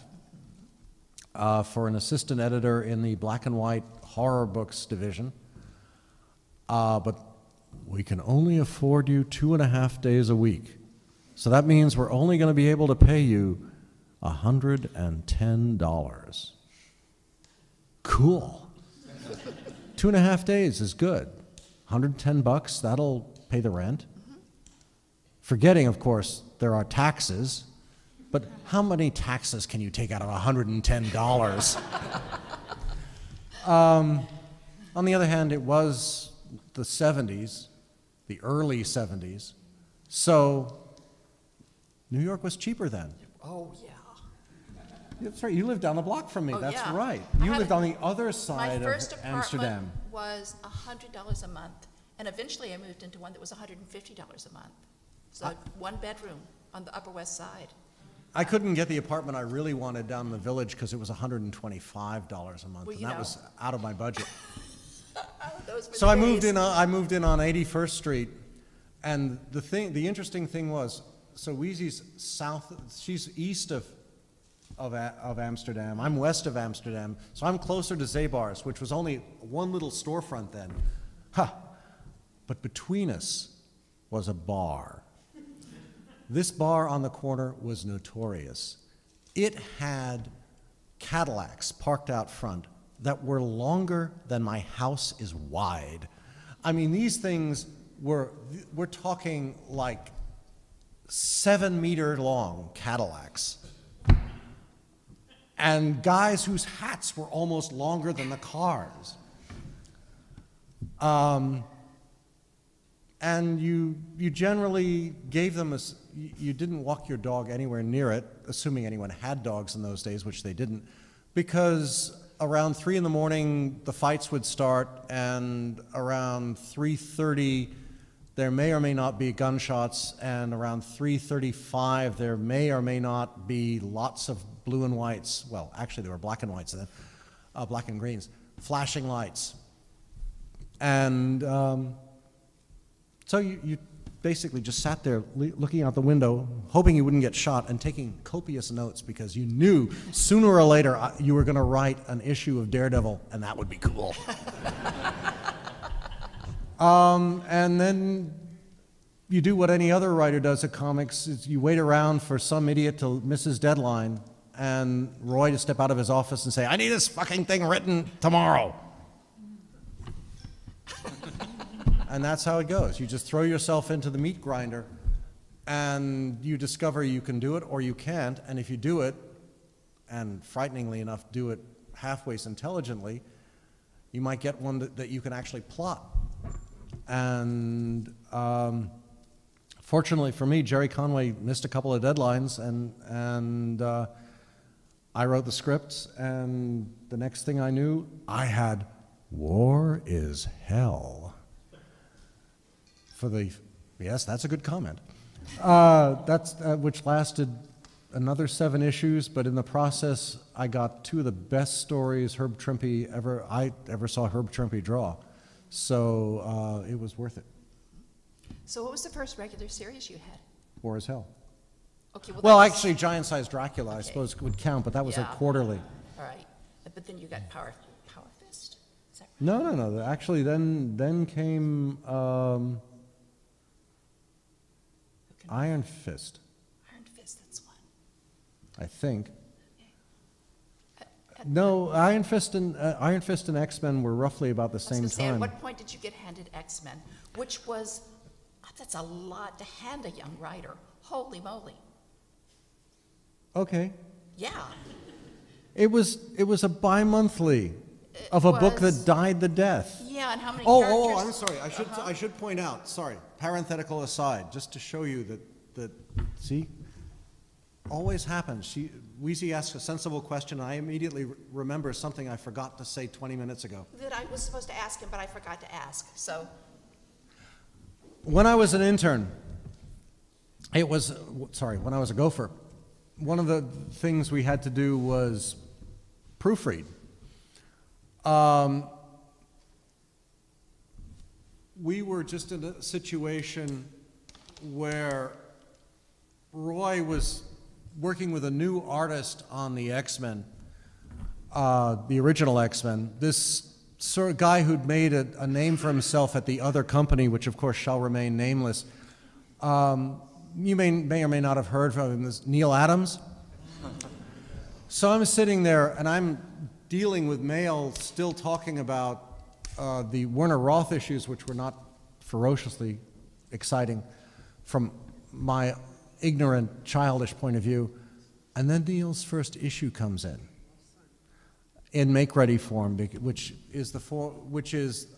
for an assistant editor in the black and white horror books division. But we can only afford you 2.5 days a week. So that means we're only going to be able to pay you $110. Cool. 2.5 days is good. $110, that'll pay the rent. Forgetting, of course, there are taxes, but how many taxes can you take out of $110? On the other hand, it was the 70s. the early 70s. So New York was cheaper then. Oh, yeah. That's right, you lived down the block from me, Oh, that's yeah. right. I You had lived a- on the other My side first of apartment Amsterdam. was $100 a month, and eventually I moved into one that was $150 a month. So one bedroom on the Upper West Side. I couldn't get the apartment I really wanted down in the Village because it was $125 a month, Well, and you that know. was out of my budget. Those were So the I moved days. in. I moved in on 81st Street, and the interesting thing was, so Weezy's south. She's east of Amsterdam. I'm west of Amsterdam, so I'm closer to Zeebaars, which was only one little storefront then. Ha! But between us was a bar. This bar on the corner was notorious. It had Cadillacs parked out front that were longer than my house is wide. I mean, these things we're talking like 7-meter long Cadillacs. And guys whose hats were almost longer than the cars. And you generally gave them you didn't walk your dog anywhere near it, assuming anyone had dogs in those days, which they didn't, because around 3 in the morning the fights would start, and around 3:30 there may or may not be gunshots, and around 3:35 there may or may not be lots of blue and whites. Well, actually there were black and whites then, black and greens, flashing lights. And so you basically just sat there looking out the window, hoping you wouldn't get shot, and taking copious notes because you knew sooner or later you were going to write an issue of Daredevil, and that would be cool. And then you do what any other writer does at comics, is you wait around for some idiot to miss his deadline, and Roy to step out of his office and say, "I need this fucking thing written tomorrow." And that's how it goes. You just throw yourself into the meat grinder, and you discover you can do it or you can't, and if you do it, and frighteningly enough do it halfway intelligently, you might get one that you can actually plot. And fortunately for me, Jerry Conway missed a couple of deadlines, and I wrote the scripts, and the next thing I knew, I had War is Hell. Yes, that's a good comment. Which lasted another 7 issues, but in the process, I got 2 of the best stories I ever saw Herb Trimpe draw. So it was worth it. So what was the first regular series you had? War is Hell. Okay, Well, that was- actually, Giant Size Dracula, I suppose, would count, but that was a Yeah. quarterly. All right, but then you got Power Fist. Is that right? No. Actually, then came Iron Fist, Iron Fist, that's one. I think. No, Iron Fist and X-Men were roughly about the I was same gonna say, at time. what point did you get handed X-Men? Which was, that's a lot to hand a young writer. Holy moly. Okay. Yeah. It was a bi-monthly of a book was. that died the death. Yeah, and how many Oh, characters? I'm sorry. I should point out. Sorry. Parenthetical aside, just to show you that see, always happens. Weezy asks a sensible question, and I immediately remember something I forgot to say 20 minutes ago. That I was supposed to ask him, but I forgot to ask. So, When I was an intern, when I was a gopher, one of the things we had to do was proofread. We were just in a situation where Roy was working with a new artist on the X-Men, the original X-Men. This sort of guy who'd made a name for himself at the other company, which of course shall remain nameless. You may or may not have heard from him, this Neil Adams. So I'm sitting there and I'm dealing with mail, still talking about the Werner Roth issues, which were not ferociously exciting from my ignorant, childish point of view. And then Neil's first issue comes in make-ready form, which is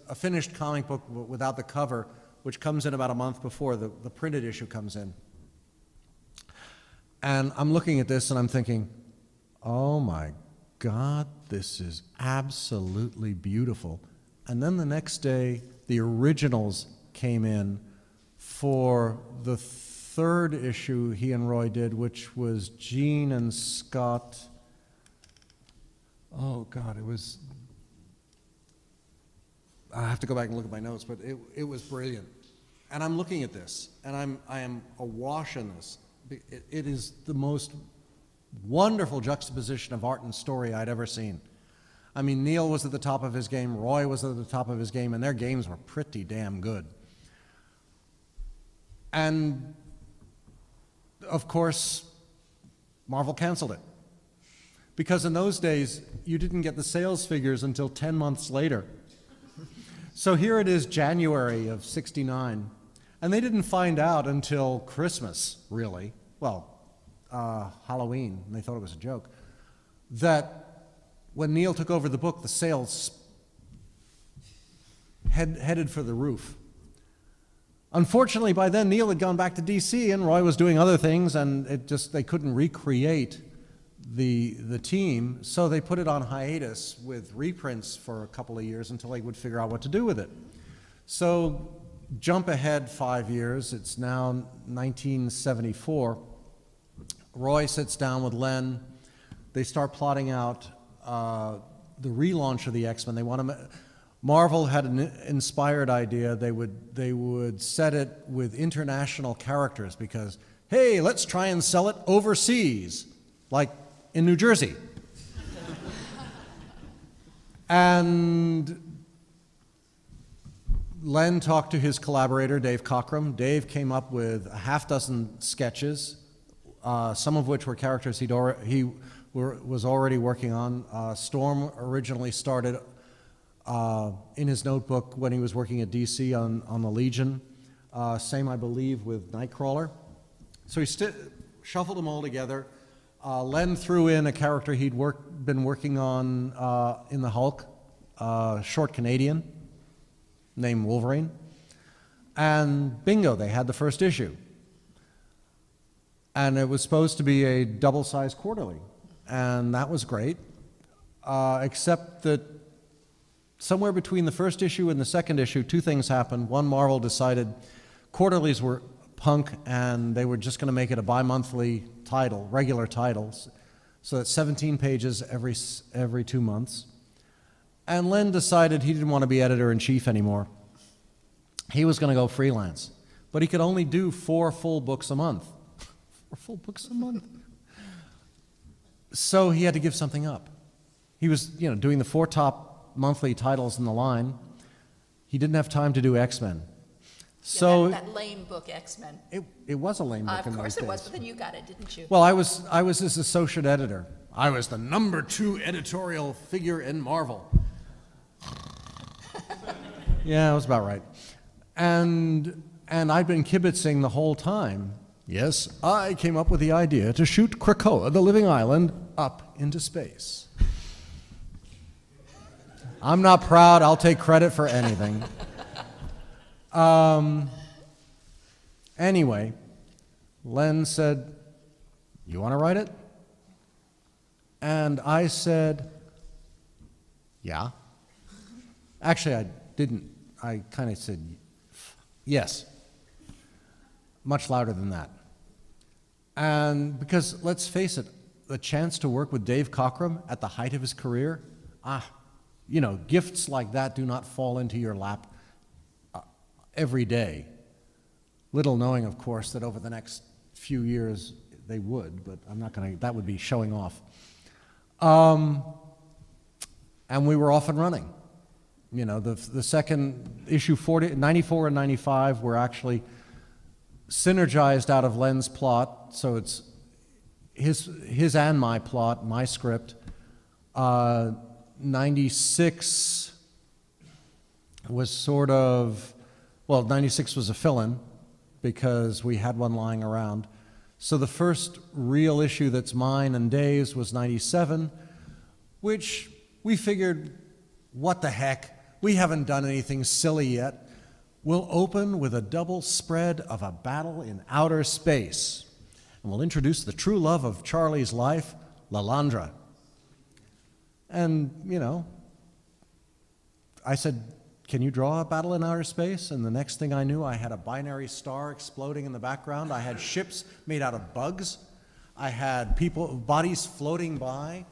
a finished comic book without the cover, which comes in about a month before the printed issue comes in. And I'm looking at this and I'm thinking, oh my God, this is absolutely beautiful. And then the next day, the originals came in for the third issue he and Roy did, which was Gene and Scott. Oh God, it was, I have to go back and look at my notes, but it was brilliant. And I'm looking at this, and I am awash in this. It is the most wonderful juxtaposition of art and story I'd ever seen. I mean, Neil was at the top of his game, Roy was at the top of his game, and their games were pretty damn good. And, of course, Marvel canceled it. Because in those days, you didn't get the sales figures until 10 months later. So here it is, January of '69, and they didn't find out until Christmas, really. Well, Halloween, and they thought it was a joke, that when Neil took over the book, the sales headed for the roof. Unfortunately, by then, Neil had gone back to DC, and Roy was doing other things, and they couldn't recreate the team, so they put it on hiatus with reprints for a couple of years until they would figure out what to do with it. So jump ahead 5 years, it's now 1974. Roy sits down with Len. They start plotting out the relaunch of the X-Men. They want to. Marvel had an inspired idea. They would set it with international characters because, hey, let's try and sell it overseas, like in New Jersey. And Len talked to his collaborator, Dave Cockrum. Dave came up with a half-dozen sketches, some of which were characters he was already working on. Storm originally started in his notebook when he was working at DC on the Legion. Same, I believe, with Nightcrawler. So he shuffled them all together. Len threw in a character he'd been working on in the Hulk, short Canadian, named Wolverine. And bingo, they had the first issue. And it was supposed to be a double-sized quarterly. And that was great, except that somewhere between the first issue and the second issue, two things happened. One, Marvel decided quarterlies were punk, and they were just going to make it a bi-monthly title, regular titles, so that's 17 pages every 2 months. And Len decided he didn't want to be editor-in-chief anymore. He was going to go freelance, but he could only do 4 full books a month. 4 full books a month? So he had to give something up. He was, doing the 4 top monthly titles in the line. He didn't have time to do X-Men. So that lame book, X-Men. It was a lame book in those days. Of course it was, but then you got it, didn't you? Well, I was his associate editor. I was the #2 editorial figure in Marvel. Yeah, that was about right. And I'd been kibitzing the whole time. Yes, I came up with the idea to shoot Krakoa, the living island, up into space. I'm not proud. I'll take credit for anything. Anyway, Len said, "You want to write it?" And I said, "Yeah." Actually, I didn't. I kind of said, "Yes." Much louder than that. And because, let's face it, the chance to work with Dave Cockrum at the height of his career, gifts like that do not fall into your lap every day. Little knowing, of course, that over the next few years they would, but I'm not going to, that would be showing off. And we were off and running. The second issue, 94 and 95, were actually synergized out of Len's plot, so it's his and my plot, my script. 96 was sort of, 96 was a fill-in because we had one lying around. So the first real issue that's mine and Dave's was 97, which we figured, what the heck, we haven't done anything silly yet. We'll open with a double spread of a battle in outer space, and we'll introduce the true love of Charlie's life, Lalandra. And, you know, I said, can you draw a battle in outer space? And the next thing I knew, I had a binary star exploding in the background. I had ships made out of bugs. I had bodies floating by.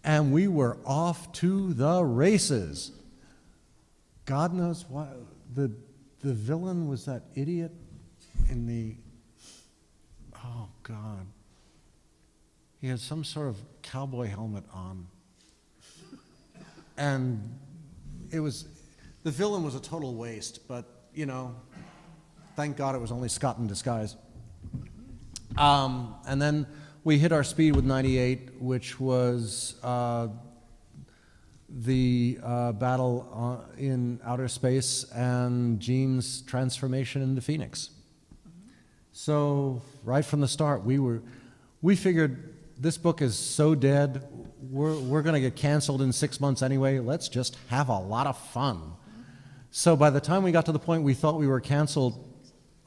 And we were off to the races. God knows why. The villain was that idiot in the, oh God. He had some sort of cowboy helmet on. And it was, the villain was a total waste, but, you know, thank God it was only Scott in disguise. And then we hit our speed with 98, which was the battle in outer space and Jean's transformation into Phoenix. So right from the start, we figured this book is so dead, we're going to get canceled in 6 months anyway. Let's just have a lot of fun. So by the time we got to the point we thought we were canceled,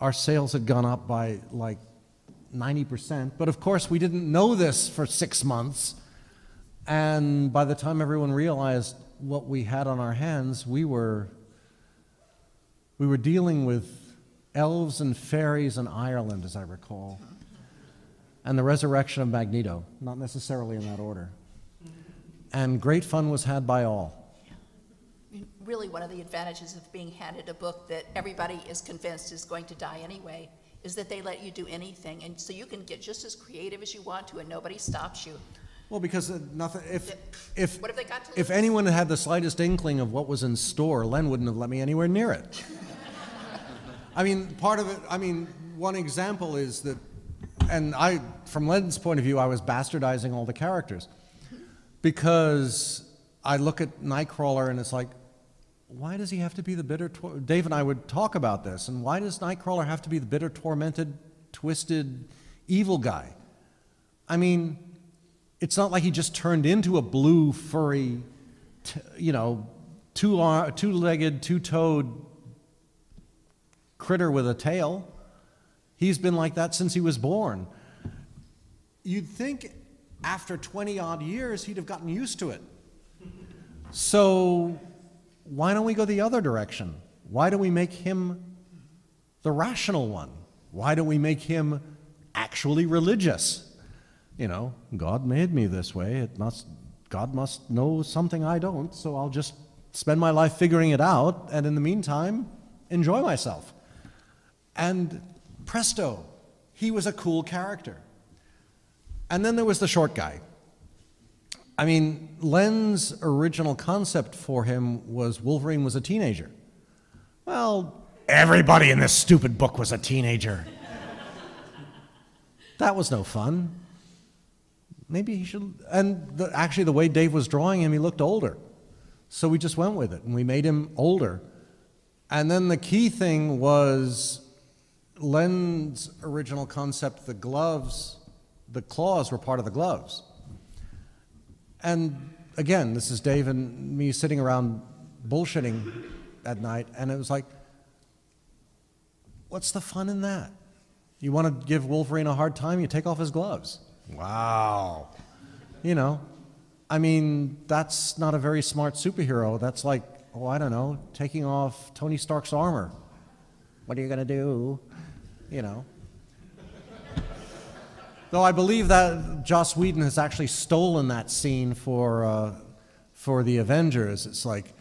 our sales had gone up by like 90%. But of course, we didn't know this for 6 months. And by the time everyone realized what we had on our hands, we were dealing with elves and fairies in Ireland, as I recall, and the resurrection of Magneto, not necessarily in that order. And great fun was had by all. Really, one of the advantages of being handed a book that everybody is convinced is going to die anyway is that they let you do anything, and so you can get just as creative as you want to, and nobody stops you. Well, because nothing. What have they got to lose? If anyone had the slightest inkling of what was in store, Len wouldn't have let me anywhere near it. I mean, part of it. I mean, one example is that, and from Len's point of view, I was bastardizing all the characters, because I look at Nightcrawler and it's like, why does he have to be the bitter? Dave and I would talk about this, and why does Nightcrawler have to be the bitter, tormented, twisted, evil guy? I mean, it's not like he just turned into a blue, furry, two-legged, two-toed critter with a tail. He's been like that since he was born. You'd think after 20-odd years he'd have gotten used to it. So why don't we go the other direction? Why don't we make him the rational one? Why don't we make him actually religious? You know, God made me this way. God must know something I don't, so I'll just spend my life figuring it out, and in the meantime, enjoy myself. And presto, he was a cool character. And then there was the short guy. I mean, Len's original concept for him was Wolverine was a teenager. Well, everybody in this stupid book was a teenager. That was no fun. Maybe he should, and actually the way Dave was drawing him, he looked older. So we just went with it, and we made him older. And then the key thing was Len's original concept, the gloves, the claws were part of the gloves. And again, this is Dave and me sitting around bullshitting at night, and it was like, what's the fun in that? You want to give Wolverine a hard time, you take off his gloves. Wow. You know, I mean, that's not a very smart superhero. That's like, oh, I don't know, taking off Tony Stark's armor. What are you going to do? You know. Though I believe that Joss Whedon has actually stolen that scene for the Avengers. It's like,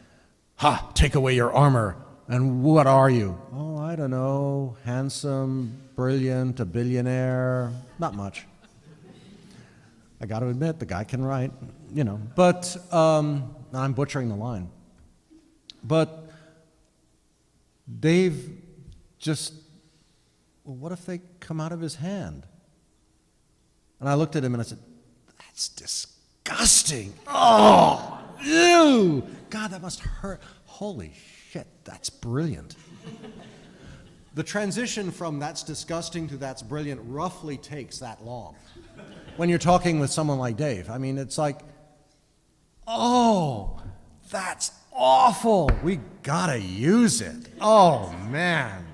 ha, take away your armor, and what are you? Oh, I don't know, handsome, brilliant, a billionaire, not much. I got to admit, the guy can write, you know. But I'm butchering the line. But Dave just, well, what if they come out of his hand? And I looked at him and I said, that's disgusting. Oh, ew. God, that must hurt. Holy shit, that's brilliant. The transition from that's disgusting to that's brilliant roughly takes that long. When you're talking with someone like Dave, I mean, it's like, oh, that's awful. We gotta use it. Oh, man.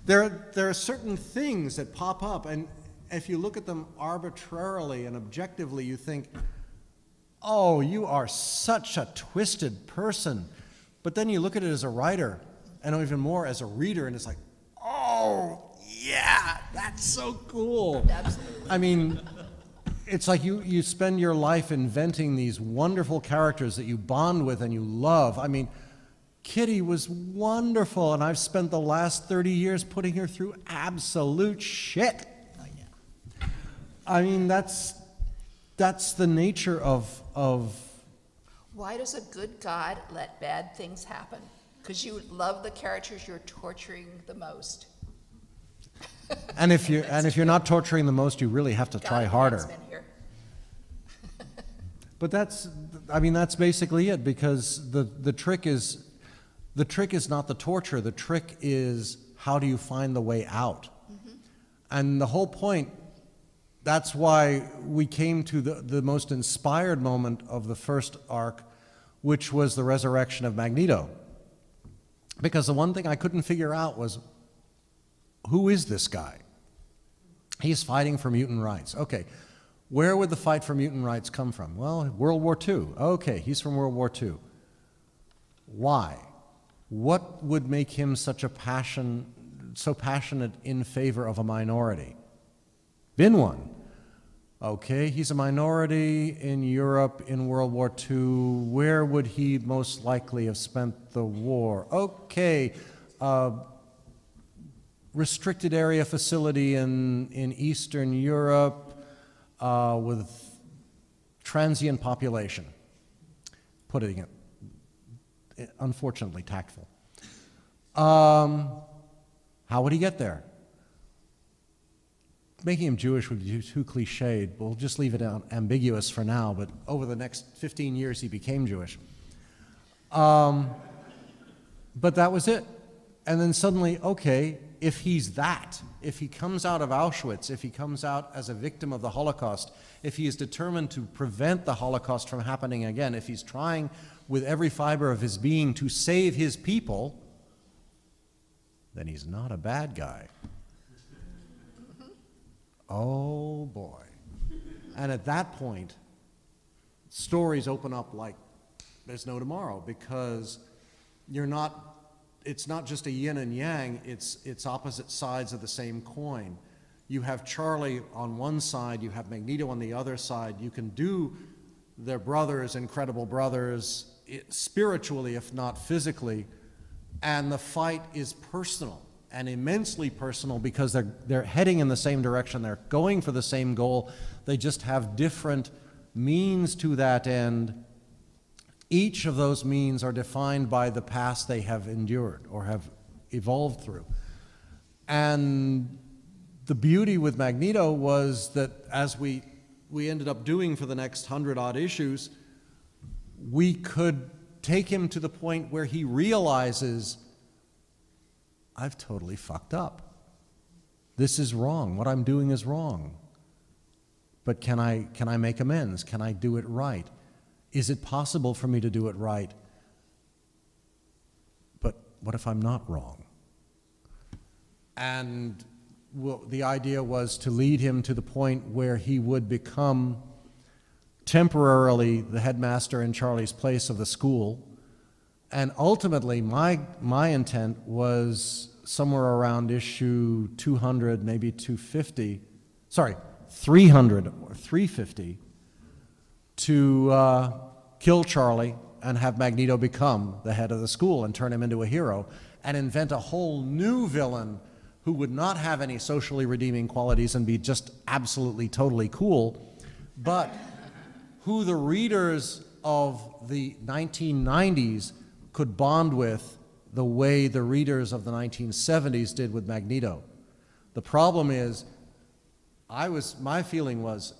There are certain things that pop up, and if you look at them arbitrarily and objectively, you think, oh, you are such a twisted person. But then you look at it as a writer, and even more as a reader, and it's like, oh, yeah, that's so cool. Absolutely. I mean, it's like you spend your life inventing these wonderful characters that you bond with and you love. I mean, Kitty was wonderful, and I've spent the last 30 years putting her through absolute shit. Oh, yeah. I mean, that's the nature of Why does a good God let bad things happen? Because you love the characters you're torturing the most. and if you're not torturing the most, you really have to try harder. Here. But that's basically it, because the trick is not the torture. The trick is, how do you find the way out? Mm-hmm. And the whole point, that's why we came to the most inspired moment of the first arc, which was the resurrection of Magneto. Because the one thing I couldn't figure out was, who is this guy? He's fighting for mutant rights. Okay, where would the fight for mutant rights come from? Well, World War II. Okay, he's from World War II. Why? What would make him so passionate in favor of a minority? Been one. Okay, he's a minority in Europe in World War II. Where would he most likely have spent the war? Okay, restricted area facility in Eastern Europe with transient population. Putting it unfortunately tactful. How would he get there? Making him Jewish would be too cliched. We'll just leave it ambiguous for now, but over the next 15 years he became Jewish. But that was it. And then suddenly, okay, if he's that, if he comes out of Auschwitz, if he comes out as a victim of the Holocaust, if he is determined to prevent the Holocaust from happening again, if he's trying with every fiber of his being to save his people, then he's not a bad guy. Oh boy. And at that point, stories open up like there's no tomorrow, because it's not just a yin and yang, it's opposite sides of the same coin. You have Charlie on one side, you have Magneto on the other side. You can do their brothers, incredible brothers, spiritually if not physically, and the fight is personal. And immensely personal, because they're heading in the same direction, they're going for the same goal, they just have different means to that end. Each of those means are defined by the past they have endured or have evolved through. And the beauty with Magneto was that, as we ended up doing for the next 100-odd issues, we could take him to the point where he realizes, I've totally fucked up. This is wrong. What I'm doing is wrong. But can I make amends? Can I do it right? Is it possible for me to do it right? But what if I'm not wrong? And the idea was to lead him to the point where he would become temporarily the headmaster in Charlie's place of the school. And ultimately, my intent was somewhere around issue 200, maybe 250, sorry, 300 or 350, to kill Charlie and have Magneto become the head of the school and turn him into a hero, and invent a whole new villain who would not have any socially redeeming qualities and be just absolutely, totally cool, but who the readers of the 1990s could bond with the way the readers of the 1970s did with Magneto. The problem is, my feeling was,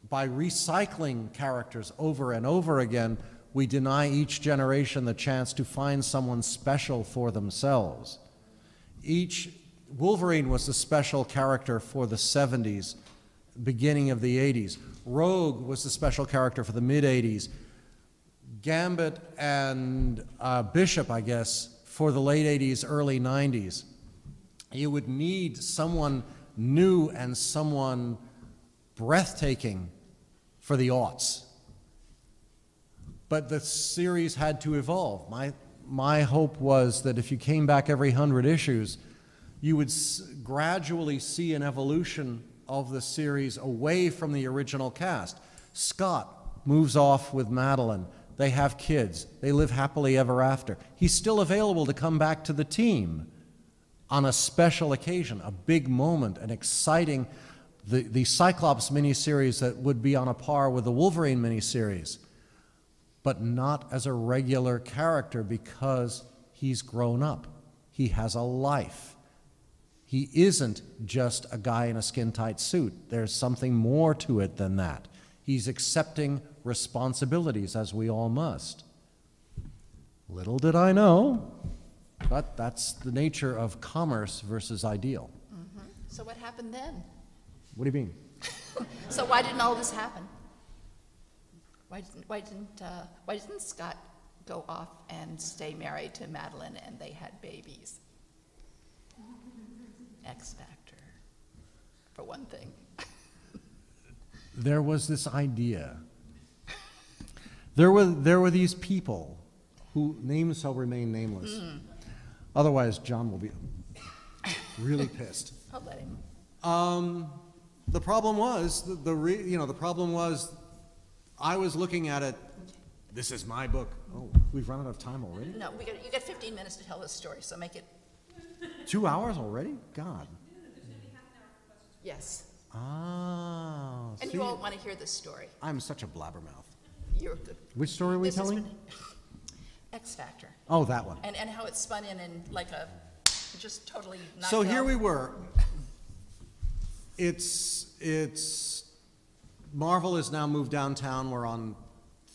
by recycling characters over and over again, we deny each generation the chance to find someone special for themselves. Wolverine was the special character for the 70s, beginning of the 80s. Rogue was the special character for the mid-80s. Gambit and Bishop, I guess, for the late 80s, early 90s. You would need someone new and someone breathtaking for the aughts. But the series had to evolve. My hope was that if you came back every 100 issues, you would gradually see an evolution of the series away from the original cast. Scott moves off with Madeline. They have kids. They live happily ever after. He's still available to come back to the team on a special occasion, a big moment, an exciting, the Cyclops miniseries that would be on a par with the Wolverine miniseries, but not as a regular character because he's grown up. He has a life. He isn't just a guy in a skin-tight suit. There's something more to it than that. He's accepting responsibilities, as we all must. Little did I know, but that's the nature of commerce versus ideal. Mm-hmm. So what happened then? What do you mean? So why didn't all this happen? Why didn't Scott go off and stay married to Madeline and they had babies? X Factor, for one thing. There was this idea. There were these people who names shall remain nameless. Mm. Otherwise, John will be really pissed. I'll let him. The problem was the problem was I was looking at it. This is my book. Oh, we've run out of time already? No, you got 15 minutes to tell this story, so make it. 2 hours already? God. Yes. Ah. And you all want to hear this story. I'm such a blabbermouth. You're good. Which story are we telling? X Factor. Oh, that one. And how it spun in like a just totally knocked So off. here we were. It's Marvel has now moved downtown. We're on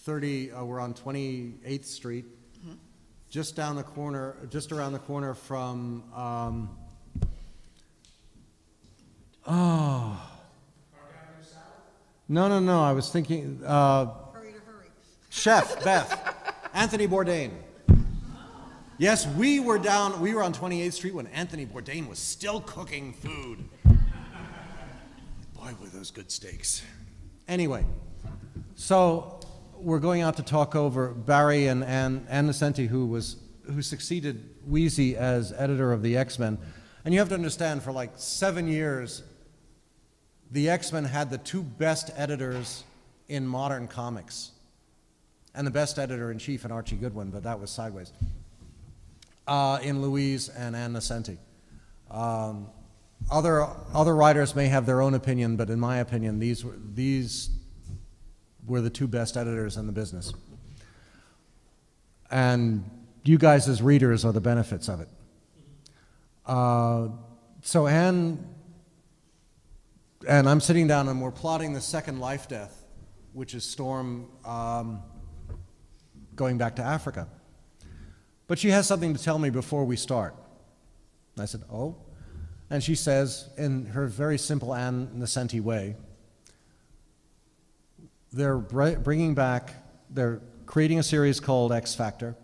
28th Street. Mm-hmm. Just down the corner, just around the corner from No, I was thinking Hurry to hurry. Chef Beth, Anthony Bourdain. Yes, we were on 28th Street when Anthony Bourdain was still cooking food. Boy, were those good steaks. Anyway, so we're going out to talk over Barry and Ann Nocenti, who succeeded Wheezy as editor of the X-Men. And you have to understand, for like 7 years, the X-Men had the two best editors in modern comics. And the best editor-in-chief in Archie Goodwin, but that was sideways, in Louise and Ann Nocenti. Other writers may have their own opinion, but in my opinion, these were the two best editors in the business. And you guys as readers are the benefits of it. So Anne and I'm sitting down and we're plotting the second life death, which is Storm going back to Africa. But she has something to tell me before we start. I said, oh? And she says, in her very simple Ann Nocenti way, they're creating a series called X Factor.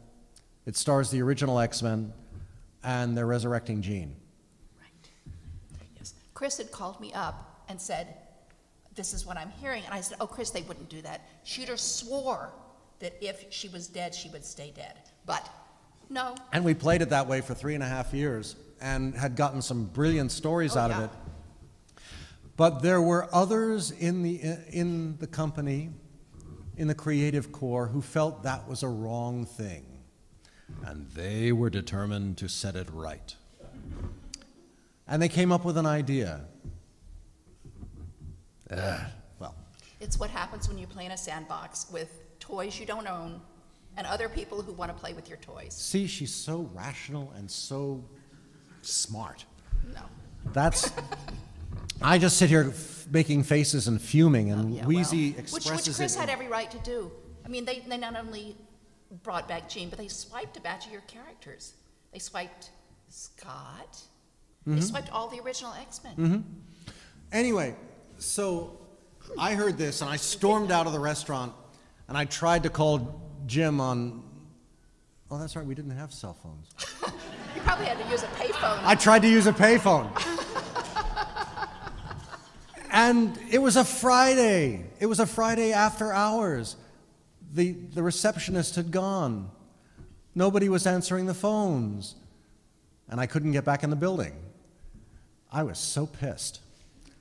It stars the original X-Men, and they're resurrecting Jean. Right. Yes. Chris had called me up and said, this is what I'm hearing. And I said, oh, Chris, they wouldn't do that. Shooter swore that if she was dead, she would stay dead. But no. And we played it that way for 3.5 years and had gotten some brilliant stories out of it. But there were others in the company, in the creative core, who felt that was a wrong thing. And they were determined to set it right. And they came up with an idea. Well. It's what happens when you play in a sandbox with toys you don't own and other people who want to play with your toys. See, she's so rational and so smart. No. That's... I just sit here making faces and fuming, and Wheezy expresses which Chris it. had every right to do. I mean, they not only brought back Jean, but they swiped a batch of your characters. They swiped Scott. Mm-hmm. They swiped all the original X-Men. Mm-hmm. Anyway, so I heard this, and I stormed out of the restaurant, and I tried to call Jim on, oh, that's right, we didn't have cell phones. You probably had to use a payphone. I tried to use a payphone. And it was a Friday. It was a Friday after hours. The receptionist had gone. Nobody was answering the phones. And I couldn't get back in the building. I was so pissed.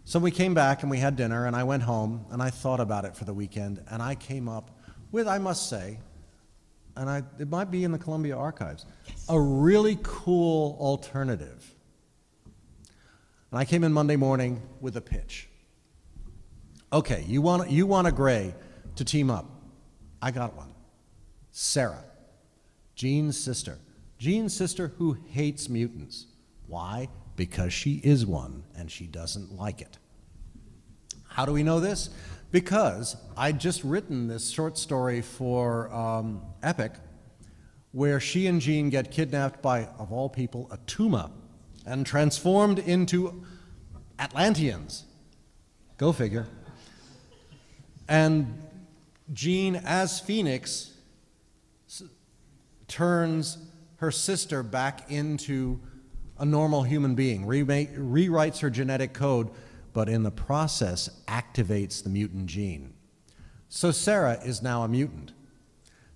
So we came back and we had dinner, and I went home, and I thought about it for the weekend, and I came up with, I must say, and it might be in the Columbia Archives, a really cool alternative. And I came in Monday morning with a pitch. Okay, you want a Gray to team up. I got one. Sarah, Jean's sister. Jean's sister who hates mutants. Why? Because she is one, and she doesn't like it. How do we know this? Because I'd just written this short story for Epic, where she and Jean get kidnapped by, of all people, a Tuma, and transformed into Atlanteans. Go figure. And Jean, as Phoenix, turns her sister back into a normal human being, rewrites her genetic code, but in the process activates the mutant gene. So Sarah is now a mutant.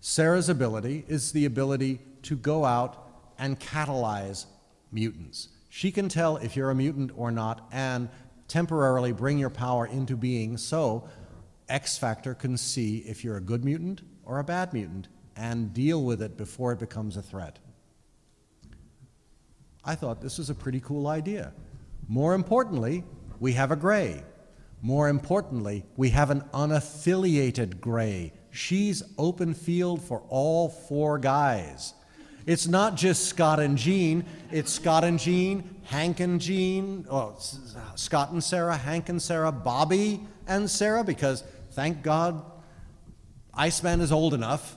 Sarah's ability is the ability to go out and catalyze mutants. She can tell if you're a mutant or not and temporarily bring your power into being, so X Factor can see if you're a good mutant or a bad mutant and deal with it before it becomes a threat. I thought this was a pretty cool idea. More importantly, we have a Gray. More importantly, we have an unaffiliated Gray. She's open field for all four guys. It's not just Scott and Jean, it's Scott and Jean, Hank and Jean, Scott and Sarah, Hank and Sarah, Bobby and Sarah, because thank God Iceman is old enough,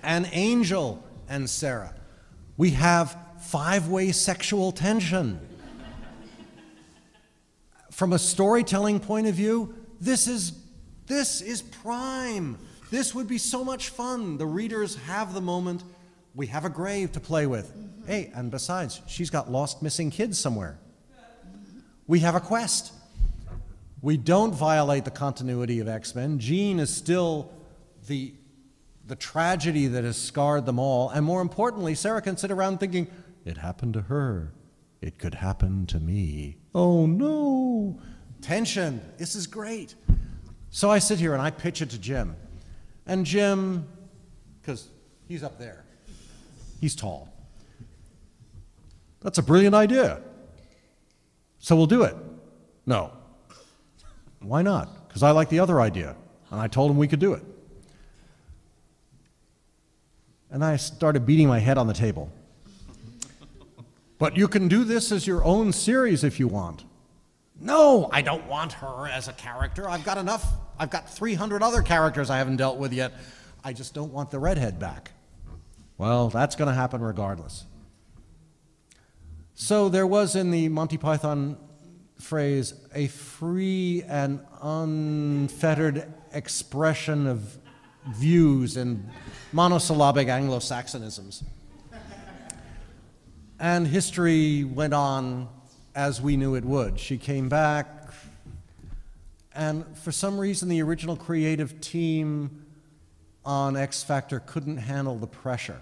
and Angel and Sarah. We have five-way sexual tension. From a storytelling point of view, this is prime. This would be so much fun. The readers have the moment. We have a grave to play with. Mm-hmm. Hey, and besides, she's got lost missing kids somewhere. We have a quest. We don't violate the continuity of X-Men. Jean is still the tragedy that has scarred them all. And more importantly, Sarah can sit around thinking, it happened to her. It could happen to me. Oh no. Tension. This is great. So I sit here and I pitch it to Jim. And Jim, because he's up there, he's tall. That's a brilliant idea. So we'll do it. No. Why not? Because I like the other idea. And I told him we could do it. And I started beating my head on the table. But you can do this as your own series if you want. No, I don't want her as a character. I've got enough. I've got 300 other characters I haven't dealt with yet. I just don't want the redhead back. Well, that's going to happen regardless. So there was in the Monty Python phrase a free and unfettered expression of views and monosyllabic Anglo-Saxonisms. And history went on as we knew it would. She came back, and for some reason the original creative team on X Factor couldn't handle the pressure.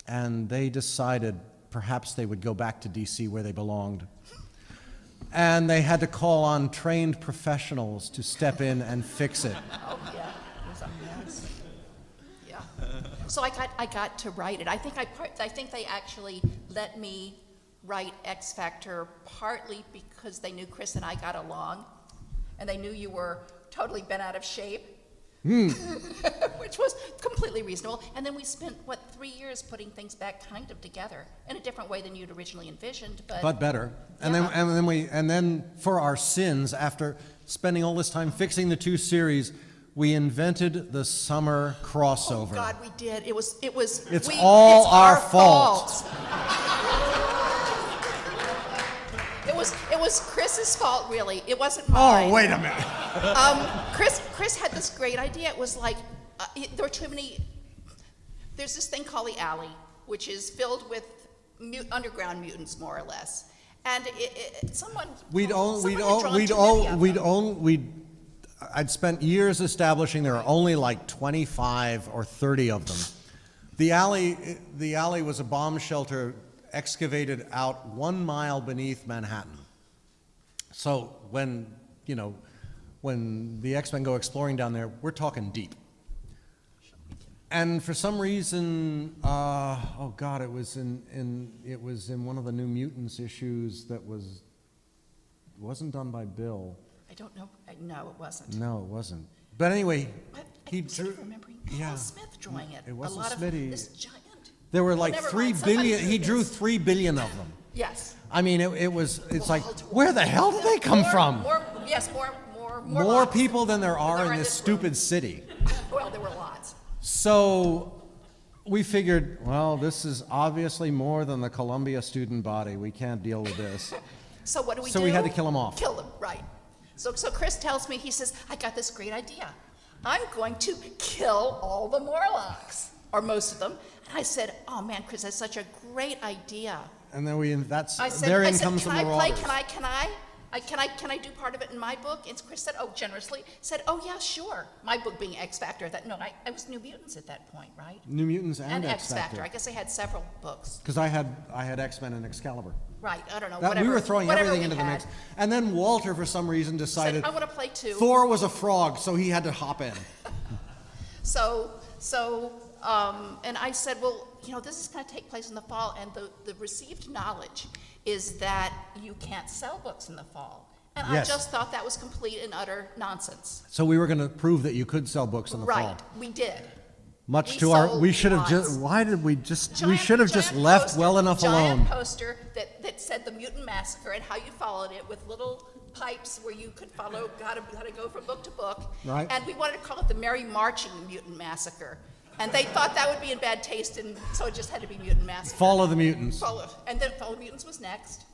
And they decided perhaps they would go back to DC where they belonged. And they had to call on trained professionals to step in and fix it. Oh, yeah. It was a mess. Yeah. So I got to write it. I think they actually let me write X Factor partly because they knew Chris and I got along, and they knew you were totally bent out of shape, which was completely reasonable. And then we spent, 3 years putting things back kind of together in a different way than you'd originally envisioned, but better. And yeah. and then for our sins, after spending all this time fixing the two series, we invented the summer crossover. Oh God, we did. It's all our fault. It was Chris's fault, really. It wasn't mine. Oh, wait a minute. Chris had this great idea. It was like, there were too many. There's this thing called the alley, which is filled with underground mutants, more or less. And I'd spent years establishing there are only like 25 or 30 of them. The alley was a bomb shelter excavated out 1 mile beneath Manhattan. So when the X-Men go exploring down there, we're talking deep. And for some reason, oh God, it was in one of the New Mutants issues that wasn't done by Bill. I don't know. No, it wasn't. No, it wasn't. But anyway, he drew. Remembering Paul Smith drawing it. It wasn't a lot Smitty. Of this giant. There were like 3 billion. He drew 3 billion of them. Yes. I mean, it's like, where the hell did they come from? More people than there are in this stupid city. Well, there were lots. So we figured, well, this is obviously more than the Columbia student body. We can't deal with this. So what do we do? So we had to kill them off. Kill them, right. So Chris tells me, he says, I got this great idea. I'm going to kill all the Morlocks, or most of them. And I said, oh man, Chris, that's such a great idea. And then therein comes the Marauders. Can I do part of it in my book? And Chris said, oh, generously, said, oh yeah, sure. My book being X Factor, I was New Mutants at that point, right? New Mutants and X Factor. I guess I had several books. Because I had X-Men and Excalibur. Right, I don't know, whatever. We were throwing everything into the mix. And then Walter, for some reason, decided I want to play too. Thor was a frog, so he had to hop in. And I said, well, this is going to take place in the fall, and the received knowledge is that you can't sell books in the fall. And yes. I just thought that was complete and utter nonsense. So we were going to prove that you could sell books in the fall. Right, we did. We should have just, why did we just, we should have just left well enough alone. Giant poster that said the Mutant Massacre and how you followed it with little pipes where you could follow how to go from book to book. Right. And we wanted to call it the Merry Marching Mutant Massacre. And they thought that would be in bad taste, and so it just had to be Mutant Massacre. Fall of the Mutants. And then Fall of the Mutants was next.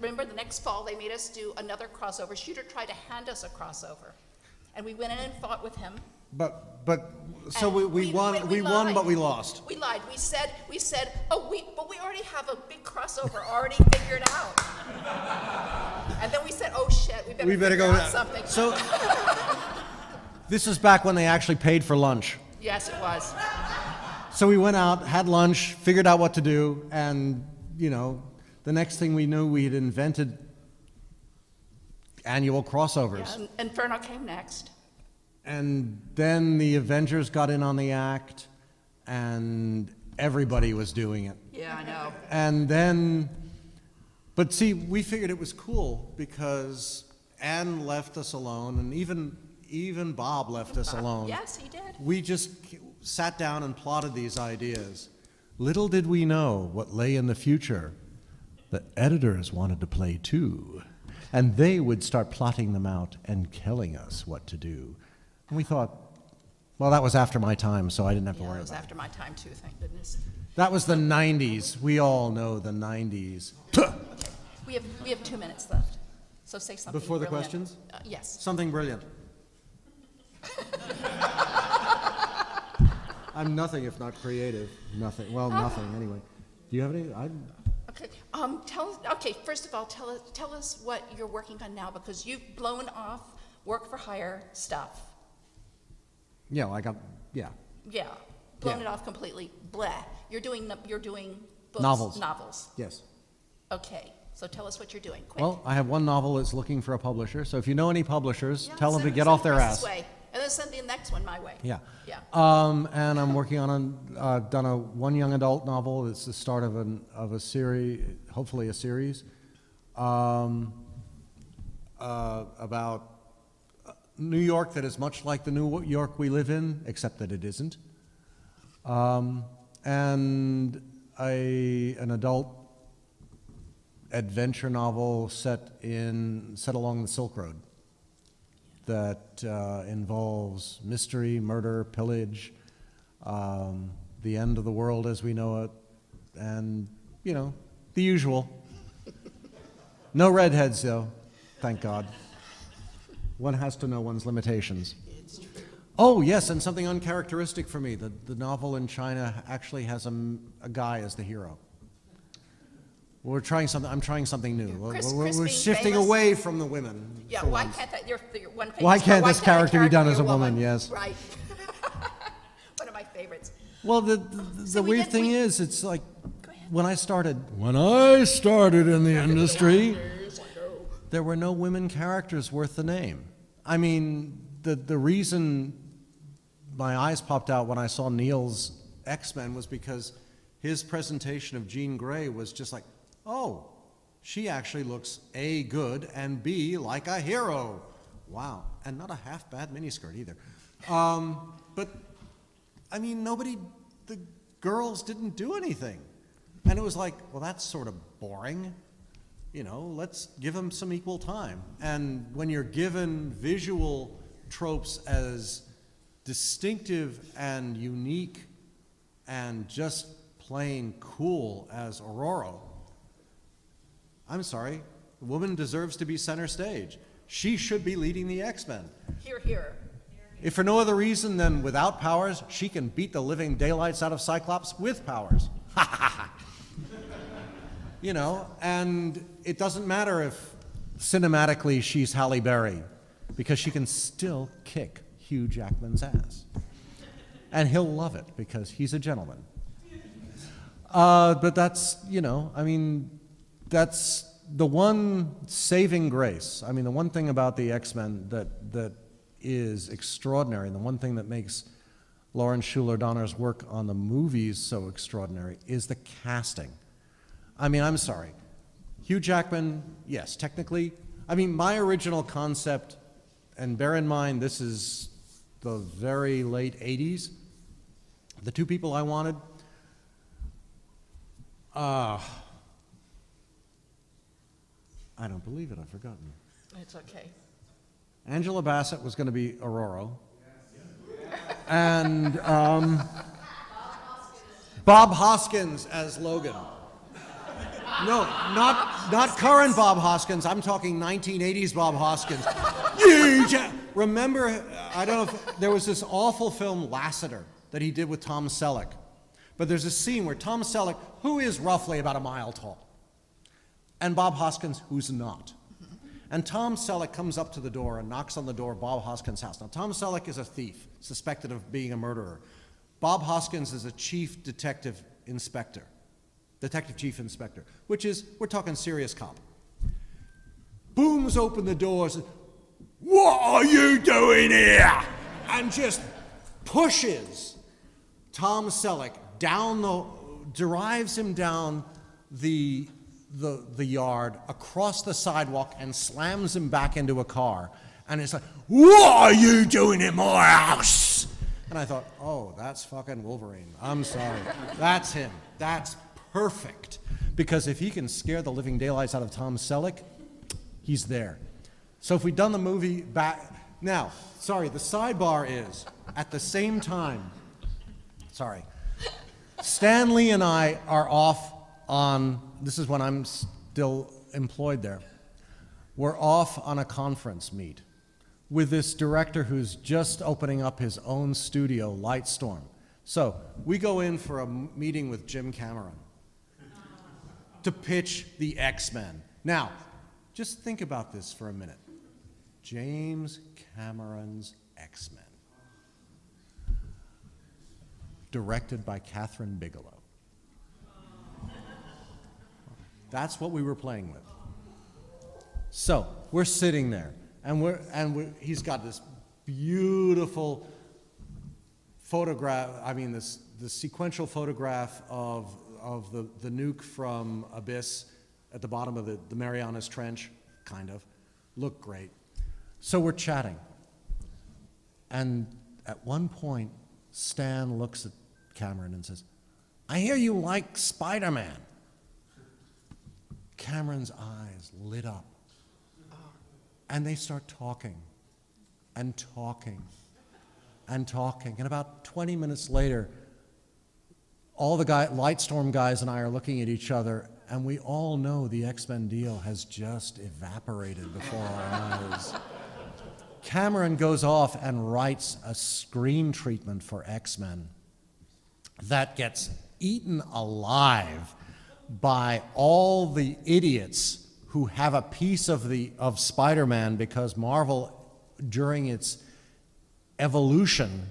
Remember, the next fall, they made us do another crossover. Shooter tried to hand us a crossover. And we went in and fought with him. So we won, but we lost. We lied. We said, but we already have a big crossover already figured out. And then we said, oh shit, we better go out something. So this is back when they actually paid for lunch. Yes, it was. So we went out, had lunch, figured out what to do, and the next thing we knew, we had invented annual crossovers. Yeah, and Inferno came next. And then the Avengers got in on the act, and everybody was doing it. Yeah, I know. And then, but see, we figured it was cool because Ann left us alone, and even Bob left us alone. Yes, he did. We just sat down and plotted these ideas. Little did we know what lay in the future. The editors wanted to play too, and they would start plotting them out and telling us what to do. And we thought, well, that was after my time, so I didn't have to worry about it. It was after my time too, thank goodness. That was the 90s. We all know the 90s. Okay, we have 2 minutes left, so say something Before the brilliant. questions? Yes. Something brilliant. I'm nothing if not creative. Nothing. Well, nothing anyway. Do you have any? Okay. First of all, tell us what you're working on now, because you've blown off work for hire stuff. Yeah, Yeah, blown it off completely. Blah. You're doing books. Novels. Yes. Okay. So tell us what you're doing. Quick. Well, I have one novel that's looking for a publisher. So if you know any publishers, tell them to get off their ass. And then send the next one my way. Yeah. Yeah. And I'm working on one young adult novel. It's the start of a series, hopefully a series, about New York that is much like the New York we live in, except that it isn't. And an adult adventure novel set along the Silk Road that involves mystery, murder, pillage, the end of the world as we know it, and, the usual. No redheads, though, thank God. One has to know one's limitations. It's true. Oh, yes, and something uncharacteristic for me. The novel in China actually has a guy as the hero. We're trying something. I'm trying something new. Chris We're being shifting famous. away from the women. Yeah, for why once. can't that, you're one famous Why can't girl, this character be done as a be woman? Yes. Right. One of my favorites. Well, the So we weird did- thing we- is, it's like Go ahead. when I started in the industry, there were no women characters worth the name. I mean, the reason my eyes popped out when I saw Neil's X-Men was because his presentation of Jean Grey was just like, oh, she actually looks A, good, and B, like a hero. Wow, and not a half-bad miniskirt either. But, I mean, the girls didn't do anything. And it was like, well, that's sort of boring. You know, let's give them some equal time. And when you're given visual tropes as distinctive and unique and just plain cool as Aurora, I'm sorry, the woman deserves to be center stage. She should be leading the X-Men. Here, here. If for no other reason than without powers, she can beat the living daylights out of Cyclops with powers. You know, and it doesn't matter if cinematically she's Halle Berry, because she can still kick Hugh Jackman's ass. And he'll love it because he's a gentleman. But that's, you know, I mean, that's the one saving grace. I mean, the one thing about the X-Men that is extraordinary, and the one thing that makes Lawrence Schuler Donner's work on the movies so extraordinary is the casting. I mean, I'm sorry. Hugh Jackman, yes, technically. I mean, my original concept, and bear in mind this is the very late 80s, the two people I wanted, I don't believe it, I've forgotten. It's okay. Angela Bassett was going to be Aurora, and Bob Hoskins as Logan. No, not current Bob Hoskins. I'm talking 1980s Bob Hoskins. Remember, I don't know if there was this awful film Lassiter that he did with Tom Selleck, but there's a scene where Tom Selleck, who is roughly about a mile tall, and Bob Hoskins, who's not. And Tom Selleck comes up to the door and knocks on the door of Bob Hoskins' house. Now, Tom Selleck is a thief, suspected of being a murderer. Bob Hoskins is a chief detective inspector, detective chief inspector, which is, we're talking serious cop. Booms open the doors, what are you doing here? And just pushes Tom Selleck drives him down the yard, across the sidewalk, and slams him back into a car. And it's like, what are you doing in my house? And I thought, oh, that's fucking Wolverine. I'm sorry. That's him. That's perfect. Because if he can scare the living daylights out of Tom Selleck, he's there. So if we'd done the movie back... Now, sorry, the sidebar is, at the same time, Stan Lee and I are off on, this is when I'm still employed there, we're off on a conference meet with this director who's just opening up his own studio, Lightstorm. So we go in for a meeting with Jim Cameron to pitch the X-Men. Now, just think about this for a minute. James Cameron's X-Men, directed by Catherine Bigelow. That's what we were playing with. So we're sitting there, and he's got this beautiful photograph. I mean, this sequential photograph of the nuke from Abyss at the bottom of the Marianas Trench, kind of. Looked great. So we're chatting, and at one point, Stan looks at Cameron and says, "I hear you like Spider-Man." Cameron's eyes lit up, and they start talking and talking and talking. And about 20 minutes later, all the Lightstorm guys and I are looking at each other, and we all know the X-Men deal has just evaporated before our eyes. Cameron goes off and writes a screen treatment for X-Men that gets eaten alive by all the idiots who have a piece of Spider-Man, because Marvel, during its evolution,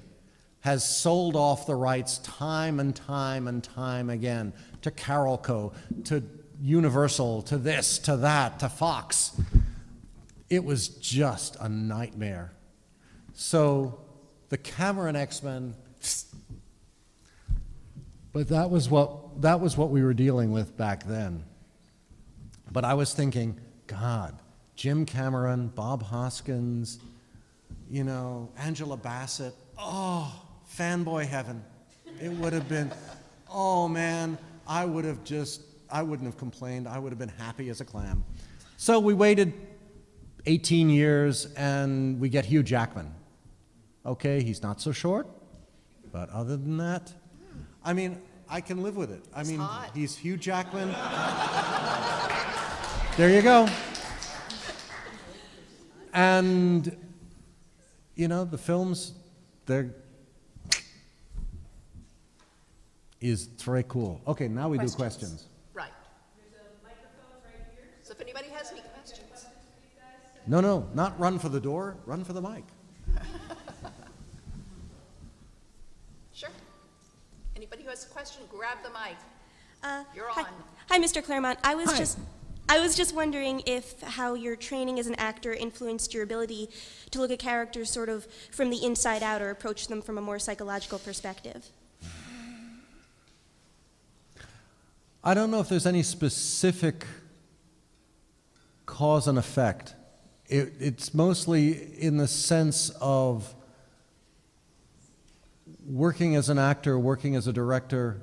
has sold off the rights time and time and time again to Carolco, to Universal, to this, to that, to Fox. It was just a nightmare. So the Cameron X-Men, but that was what we were dealing with back then. But I was thinking, God, Jim Cameron, Bob Hoskins, you know, Angela Bassett, oh, fanboy heaven. It would have been, oh man, I wouldn't have complained. I would have been happy as a clam. So we waited 18 years and we get Hugh Jackman. Okay, he's not so short, but other than that, I mean, I can live with it. I mean, he's Hugh Jackman. There you go. And, you know, the films, is very cool. Okay, now we do questions. Right. There's a microphone right here. So if anybody has any questions. No, not run for the door, run for the mic. Sure. Anybody who has a question, grab the mic. You're hi. on. Hi, Mr. Claremont. I was Hi. just wondering if how your training as an actor influenced your ability to look at characters sort of from the inside out or approach them from a more psychological perspective. I don't know if there's any specific cause and effect. It's mostly in the sense of working as an actor, working as a director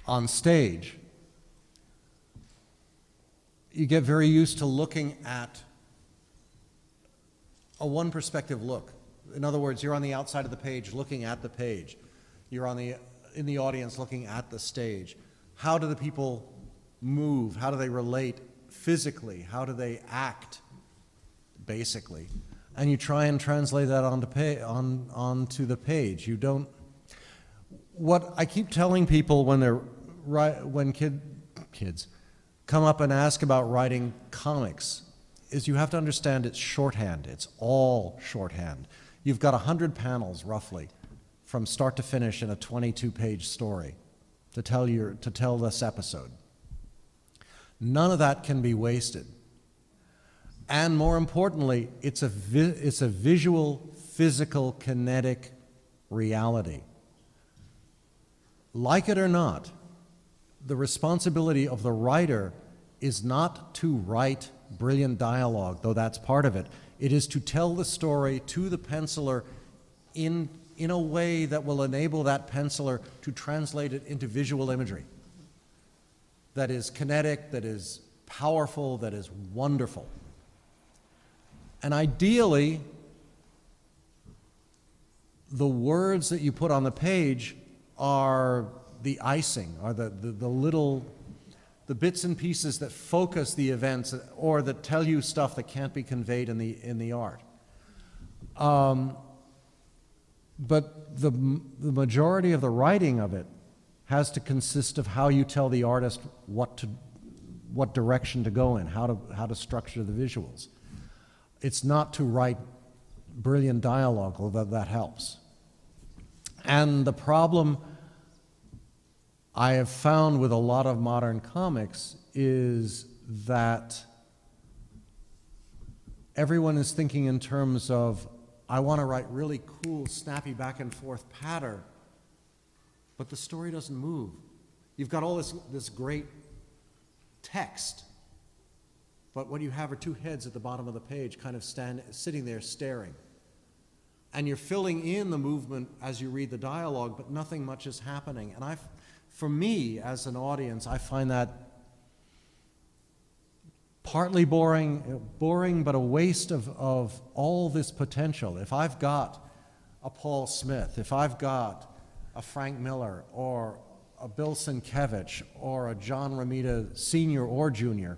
on stage. You get very used to looking at a one perspective look. In other words, you're on the outside of the page looking at the page. You're in the audience looking at the stage. How do the people move? How do they relate physically? How do they act, basically? And you try and translate that onto the page. You don't. What I keep telling people when kids come up and ask about writing comics is you have to understand it's shorthand. It's all shorthand. You've got 100 panels roughly from start to finish in a 22-page story to tell this episode. None of that can be wasted. And more importantly, it's a visual, physical, kinetic reality. Like it or not, the responsibility of the writer is not to write brilliant dialogue, though that's part of it. It is to tell the story to the penciler in a way that will enable that penciler to translate it into visual imagery that is kinetic, that is powerful, that is wonderful. And ideally, the words that you put on the page are the icing, are the bits and pieces that focus the events or that tell you stuff that can't be conveyed in the art. But the majority of the writing of it has to consist of how you tell the artist what direction to go in, how to structure the visuals. It's not to write brilliant dialogue, although that helps. And the problem I have found with a lot of modern comics is that everyone is thinking in terms of, I want to write really cool, snappy back and forth patter, but the story doesn't move. You've got all this great text, but what you have are two heads at the bottom of the page kind of sitting there staring. And you're filling in the movement as you read the dialogue, but nothing much is happening. And for me, as an audience, I find that partly boring, but a waste of all this potential. If I've got a Paul Smith, if I've got a Frank Miller, or a Bill Sienkiewicz, or a John Romita Sr. or Jr.,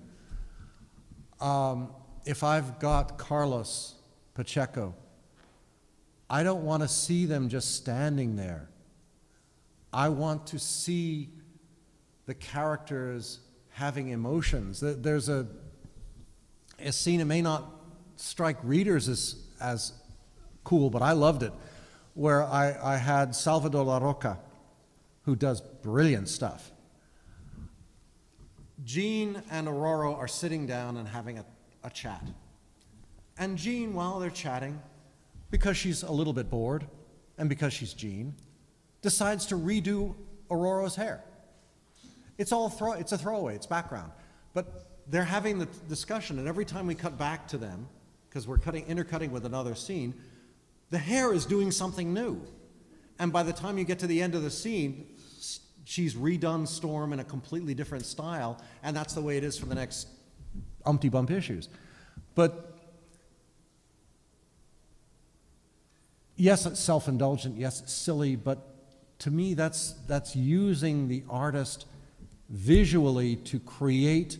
if I've got Carlos Pacheco, I don't want to see them just standing there. I want to see the characters having emotions. There's a scene, it may not strike readers as cool, but I loved it, where I had Salvador La Roca, who does brilliant stuff. Jean and Aurora are sitting down and having a chat. And Jean, while they're chatting, because she's a little bit bored, and because she's Jean, decides to redo Aurora's hair. It's a throwaway, it's background. But they're having the discussion, and every time we cut back to them, because we're intercutting with another scene, the hair is doing something new. And by the time you get to the end of the scene, she's redone Storm in a completely different style, and that's the way it is for the next umpty bump issues. But yes, it's self-indulgent, yes, it's silly, but to me that's using the artist visually to create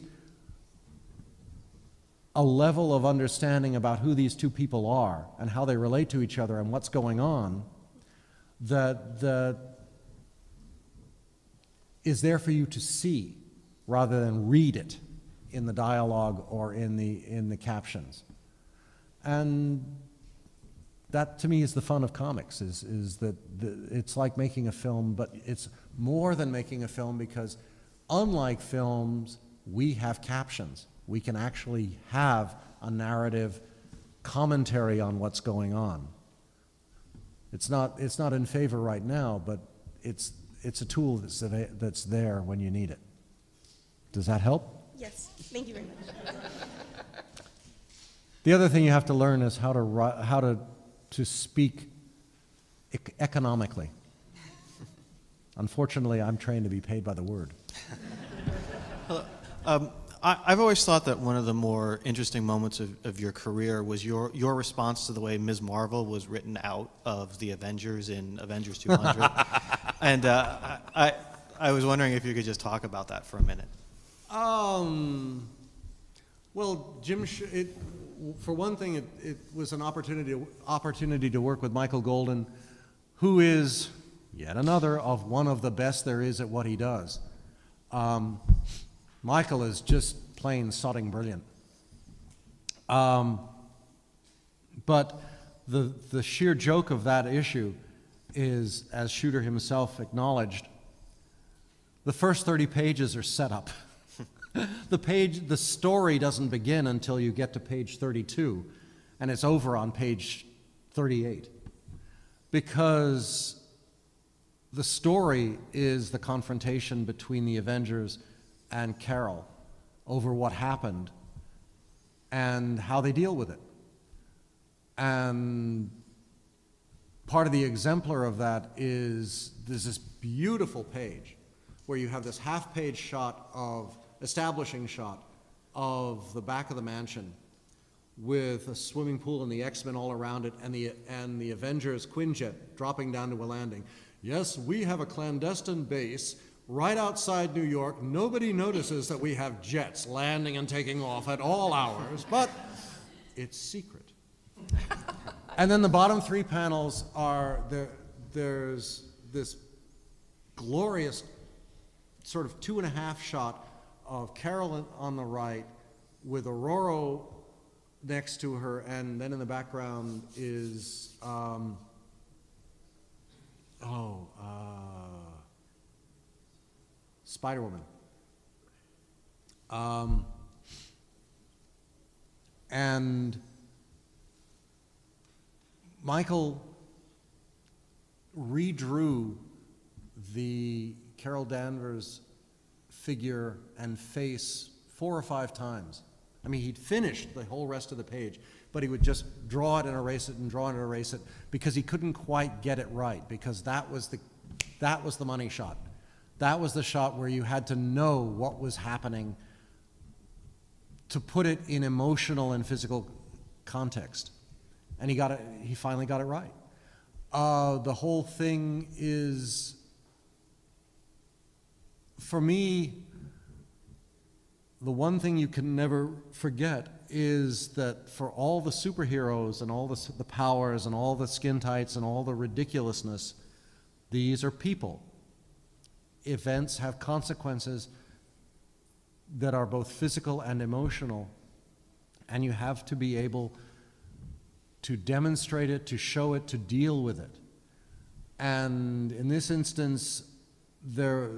a level of understanding about who these two people are and how they relate to each other and what's going on that is there for you to see rather than read it in the dialogue or in the captions. And that to me is the fun of comics, is that it's like making a film, but it's more than making a film, because unlike films, we have captions. We can actually have a narrative commentary on what's going on. It's not in favor right now, but it's a tool that's there when you need it. Does that help? Yes, thank you very much. The other thing you have to learn is how to speak economically. Unfortunately, I'm trained to be paid by the word. I've always thought that one of the more interesting moments of your career was your response to the way Ms. Marvel was written out of the Avengers in Avengers 200. And I was wondering if you could just talk about that for a minute. Well, Jim, for one thing, it was an opportunity to work with Michael Golden, who is yet another of one of the best there is at what he does. Michael is just plain sodding brilliant. But the sheer joke of that issue is, as Shooter himself acknowledged, the first 30 pages are set up. The story doesn't begin until you get to page 32, and it's over on page 38. Because the story is the confrontation between the Avengers and Carol over what happened and how they deal with it. And part of the exemplar of that is there's this beautiful page where you have this half-page shot of establishing shot of the back of the mansion with a swimming pool and the X-Men all around it, and the Avengers Quinjet dropping down to a landing. Yes, we have a clandestine base right outside New York. Nobody notices that we have jets landing and taking off at all hours, but it's secret. And then the bottom three panels are there's this glorious sort of 2.5 shot of Carol on the right with Aurora next to her, and then in the background is Spider-Woman. And Michael redrew the Carol Danvers figure and face 4 or 5 times. I mean, he'd finished the whole rest of the page, but he would just draw it and erase it and draw it and erase it because he couldn't quite get it right, because that was the money shot. That was the shot where you had to know what was happening to put it in emotional and physical context. And he finally got it right. The whole thing is, for me, the one thing you can never forget is that for all the superheroes and all the powers and all the skin tights and all the ridiculousness, these are people. Events have consequences that are both physical and emotional, and you have to be able to demonstrate it, to show it, to deal with it. And in this instance, there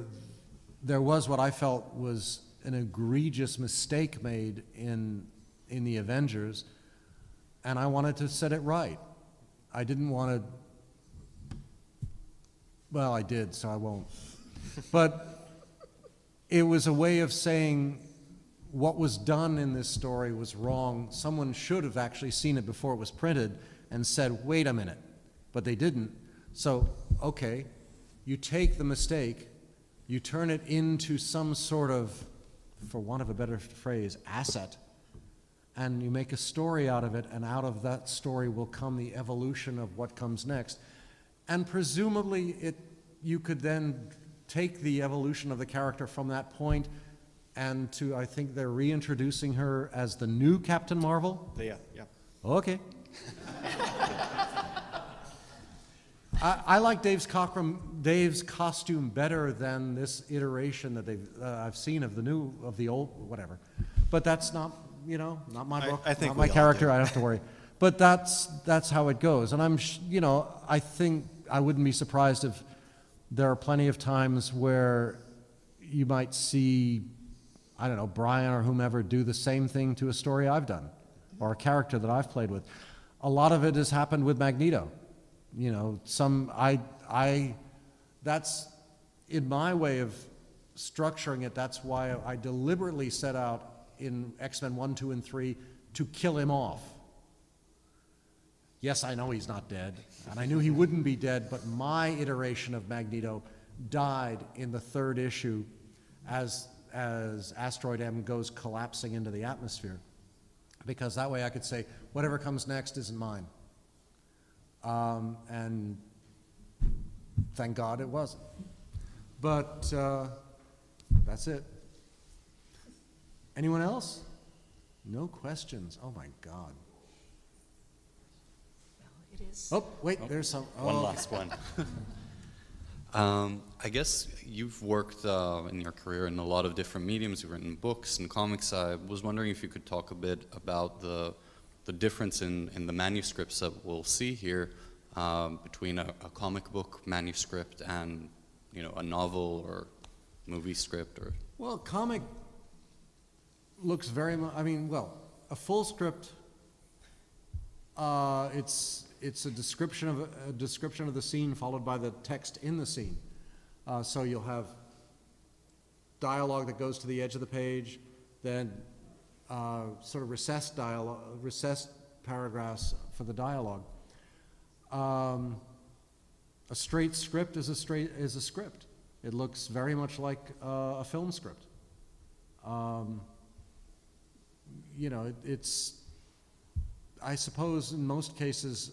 was what I felt was an egregious mistake made in the Avengers, and I wanted to set it right. I didn't want to, well, I did, so I won't. But it was a way of saying what was done in this story was wrong. Someone should have actually seen it before it was printed and said, wait a minute, but they didn't. So, okay, you take the mistake, you turn it into some sort of, for want of a better phrase, asset, and you make a story out of it, and out of that story will come the evolution of what comes next. And presumably you could then take the evolution of the character from that point and to, I think they're reintroducing her as the new Captain Marvel? Yeah. Okay. I like Dave's costume better than this iteration that I've seen of the old, whatever. But that's not, not my book, I think not my character. I don't have to worry. But that's how it goes. And I think I wouldn't be surprised if there are plenty of times where you might see, I don't know, Brian or whomever do the same thing to a story I've done or a character that I've played with. A lot of it has happened with Magneto. That's in my way of structuring it. That's why I deliberately set out in X-Men 1, 2, and 3 to kill him off. Yes, I know he's not dead, and I knew he wouldn't be dead, but my iteration of Magneto died in the 3rd issue as Asteroid M goes collapsing into the atmosphere, because that way I could say, whatever comes next isn't mine. And thank God it wasn't. But that's it. Anyone else? No questions. Oh my God. It is. Oh, wait, there's some. Oh, One last one. I guess you've worked in your career in a lot of different mediums. You've written books and comics. I was wondering if you could talk a bit about the difference in the manuscripts that we'll see here between a comic book manuscript and a novel or movie script. Or well, comic looks very much. A full script. It's a description of the scene followed by the text in the scene. So you'll have dialogue that goes to the edge of the page, then sort of recessed paragraphs for the dialogue. A straight script is a script. It looks very much like a film script. I suppose in most cases,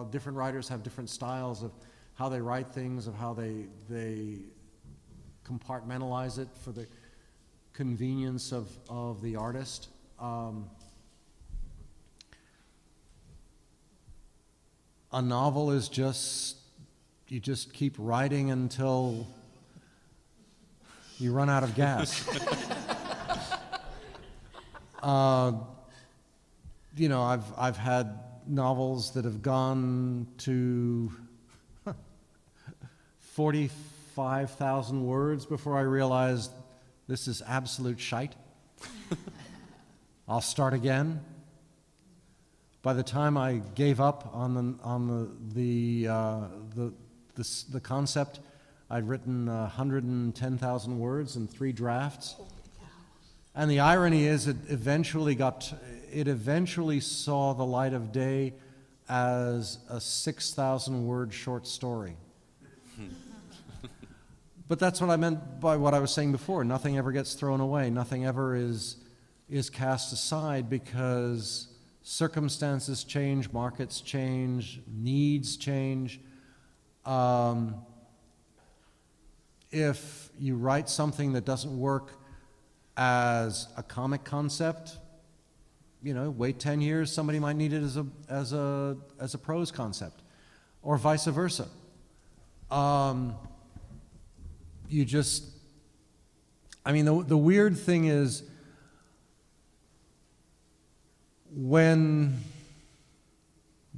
different writers have different styles of how they write things, of how they compartmentalize it for the convenience of the artist. A novel is you just keep writing until you run out of gas. I've had novels that have gone to 45,000 words before I realized this is absolute shite. I'll start again. By the time I gave up on the concept, I'd written 110,000 words in 3 drafts. And the irony is, it eventually saw the light of day as a 6,000-word short story. But that's what I meant by what I was saying before. Nothing ever gets thrown away. Nothing ever is cast aside, because circumstances change, markets change, needs change. If you write something that doesn't work as a comic concept, you know, wait 10 years, somebody might need it as a prose concept, or vice versa. You just, I mean, the weird thing is, when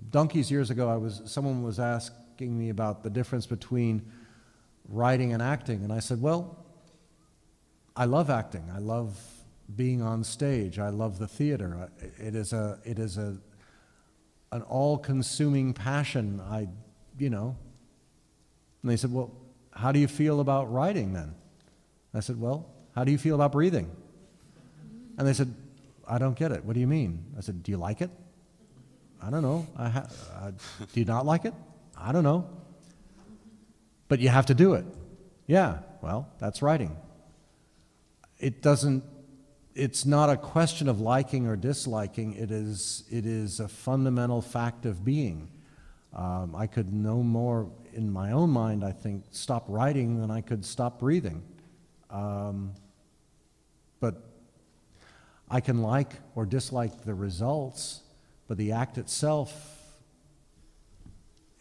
donkeys years ago, someone was asking me about the difference between writing and acting, and I said, well, I love acting. I love being on stage. I love the theater. It is an all-consuming passion. You know. And they said, well, how do you feel about writing then? I said, well, how do you feel about breathing? And they said, I don't get it. What do you mean? I said, do you like it? I don't know. Do you not like it? I don't know. But you have to do it. Yeah, well, that's writing. It's not a question of liking or disliking. It is a fundamental fact of being. I could no more, in my own mind, I think, stop writing than I could stop breathing. But I can like or dislike the results, but the act itself,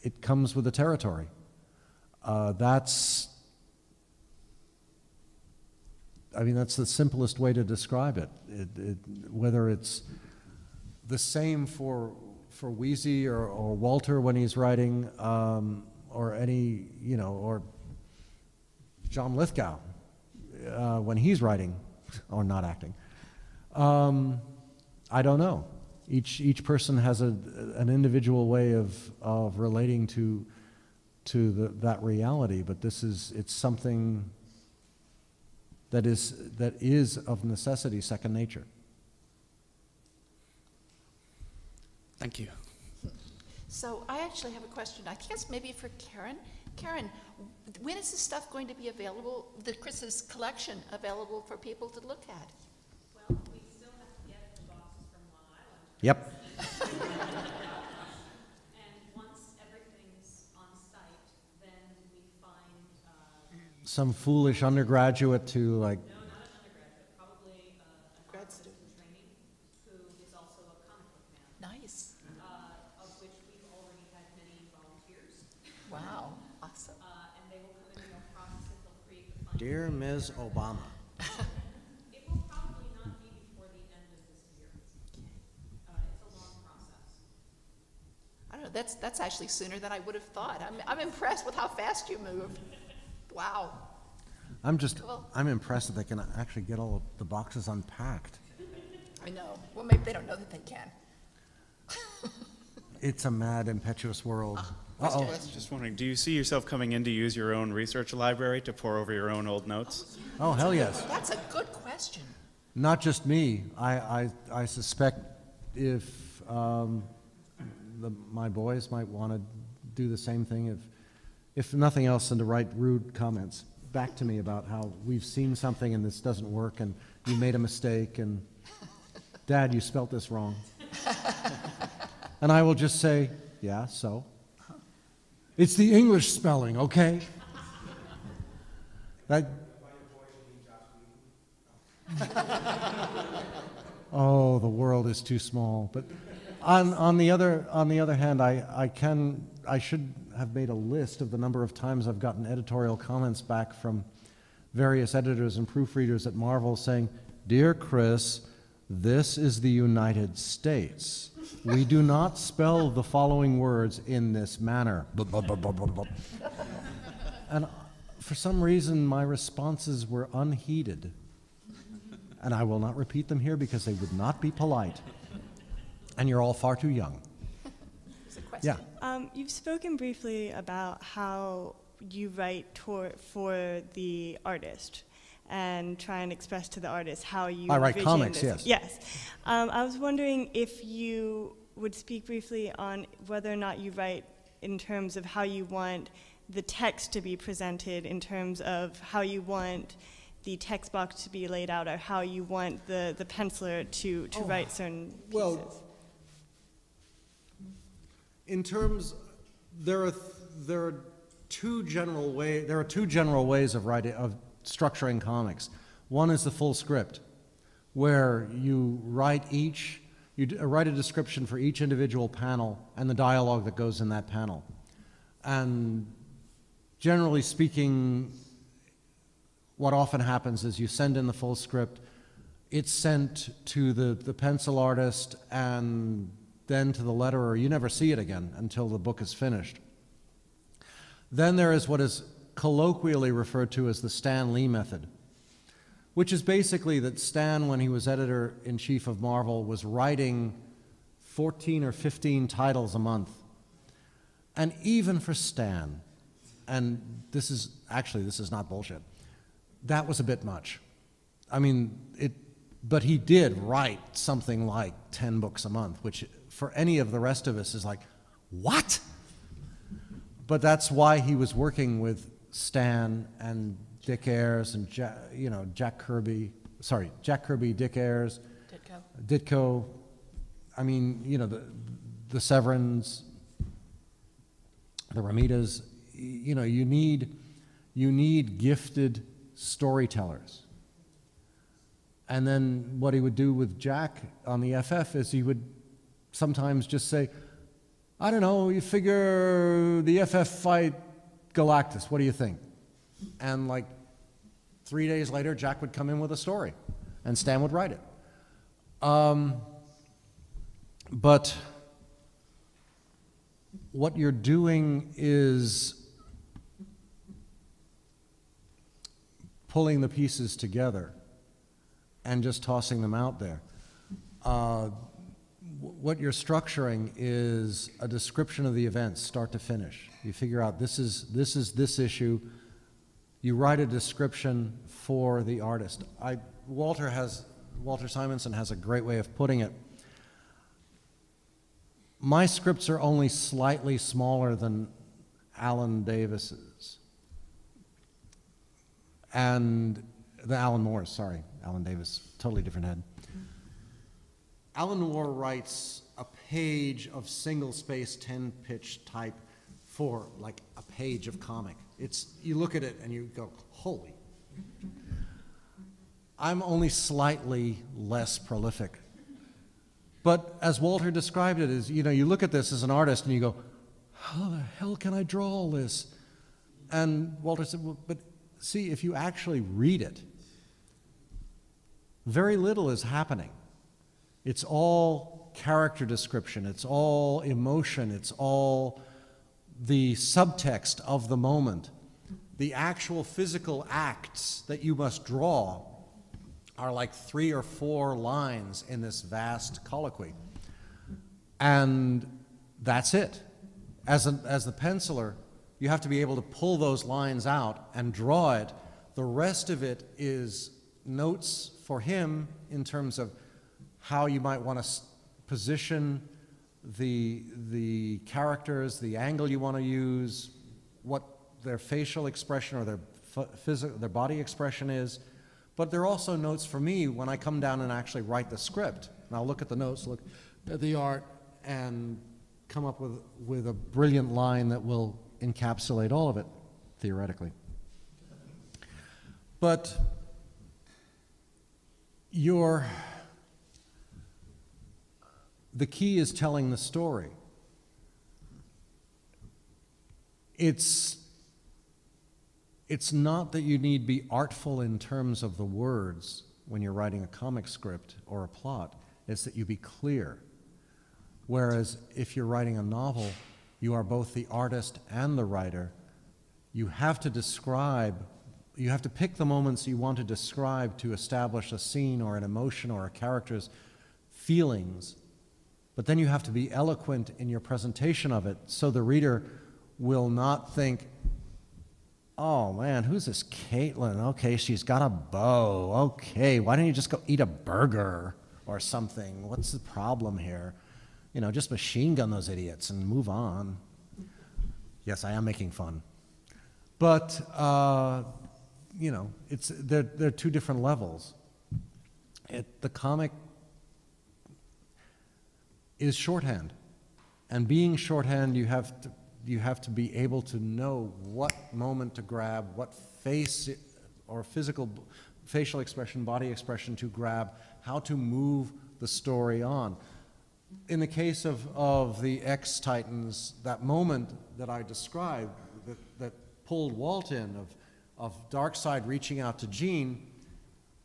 it comes with the territory. That's the simplest way to describe it. Whether it's the same for Wheezy or Walter when he's writing, or any, you know, or John Lithgow when he's writing or not acting. I don't know. Each person has an individual way of relating to that reality, but it's something that is of necessity second nature. Thank you. So I actually have a question. I guess maybe for Karen. Karen, when is this stuff going to be available, Chris's collection available for people to look at? Well, we still have to get the boxes from Long Island. Yep. And once everything's on site, then we find... Some foolish undergraduate to like... No, not an undergraduate, probably a grad student in training who is also a comic book man. Nice. Of which we've already had many volunteers. Wow, awesome. And they will come in and they'll process it, they'll create the fund. Dear Ms. Obama. It will probably not be before the end of this year. It's a long process. I don't know, that's actually sooner than I would have thought. I'm impressed with how fast you move. Wow. I'm impressed that they can actually get all of the boxes unpacked. I know. Well, maybe they don't know that they can. It's a mad, impetuous world. I was just wondering, do you see yourself coming in to use your own research library to pore over your own old notes? Oh, hell yes. That's a good question. Not just me. I suspect if my boys might want to do the same thing, if nothing else, than to write rude comments back to me about how we've seen something and this doesn't work and you made a mistake and Dad, you spelt this wrong. And I will just say, yeah, so? It's the English spelling, okay? Oh, the world is too small. But on the other hand, I should have made a list of the number of times I've gotten editorial comments back from various editors and proofreaders at Marvel saying, "Dear Chris, this is the United States. We do not spell the following words in this manner." And for some reason, my responses were unheeded. And I will not repeat them here because they would not be polite. And you're all far too young. Yeah. You've spoken briefly about how you write for the artist and try and express to the artist how you I write envision comics, this. yes. Yes. I was wondering if you would speak briefly on whether or not you write in terms of how you want the text to be presented, in terms of how you want the text box to be laid out, or how you want the penciler to write certain pieces. Well, in terms, there are two general ways of structuring comics. One is the full script, where you write each write a description for each individual panel and the dialogue that goes in that panel. And generally speaking, what often happens is you send in the full script, it's sent to the pencil artist and then to the letterer. You never see it again until the book is finished. Then there is what is colloquially referred to as the Stan Lee method, which is basically that Stan, when he was editor-in-chief of Marvel, was writing 14 or 15 titles a month. And even for Stan, and this is not bullshit, that was a bit much. I mean, but he did write something like 10 books a month, which for any of the rest of us is like, what? But that's why he was working with Stan and Dick Ayers and Jack Kirby, Dick Ayers, Ditko. I mean, the Severins, the Ramitas. You need gifted storytellers. And then what he would do with Jack on the FF is he would sometimes just say, I don't know, you figure the FF fight Galactus, what do you think? And like 3 days later, Jack would come in with a story, and Stan would write it. But what you're doing is pulling the pieces together and just tossing them out there. What you're structuring is a description of the events, start to finish. You figure out this is this issue. You write a description for the artist. Walter Simonson has a great way of putting it. My scripts are only slightly smaller than Alan Davis's. And Alan Moore's, sorry. Alan Davis, totally different head. Alan Moore writes a page of single-space 10-pitch type for like a page of comic. You look at it and you go, holy. I'm only slightly less prolific. But as Walter described it, you look at this as an artist and you go, how the hell can I draw all this? And Walter said, well, but see, if you actually read it, very little is happening. It's all character description, it's all emotion, it's all the subtext of the moment. The actual physical acts that you must draw are like 3 or 4 lines in this vast colloquy. And that's it. As the penciler, you have to be able to pull those lines out and draw it. The rest of it is notes for him in terms of how you might want to position the characters, the angle you want to use, what their facial expression or their body expression is. But there are also notes for me when I come down and actually write the script. And I'll look at the notes, look at the art, and come up with a brilliant line that will encapsulate all of it, theoretically. But the key is telling the story. It's not that you need be artful in terms of the words when you're writing a comic script or a plot. It's that you be clear. Whereas if you're writing a novel, you are both the artist and the writer. You have to pick the moments you want to describe to establish a scene or an emotion or a character's feelings. But then you have to be eloquent in your presentation of it so the reader will not think, oh man, who's this Caitlin? Okay, she's got a bow. Okay, why don't you just go eat a burger or something? What's the problem here? Just machine gun those idiots and move on. Yes, I am making fun. But, they're 2 different levels. The comic is shorthand. And being shorthand, you have to be able to know what moment to grab, what face or facial expression, body expression to grab, how to move the story on. in the case of the X-Titans, that moment that I described that pulled Walt in, of Darkseid reaching out to Jean,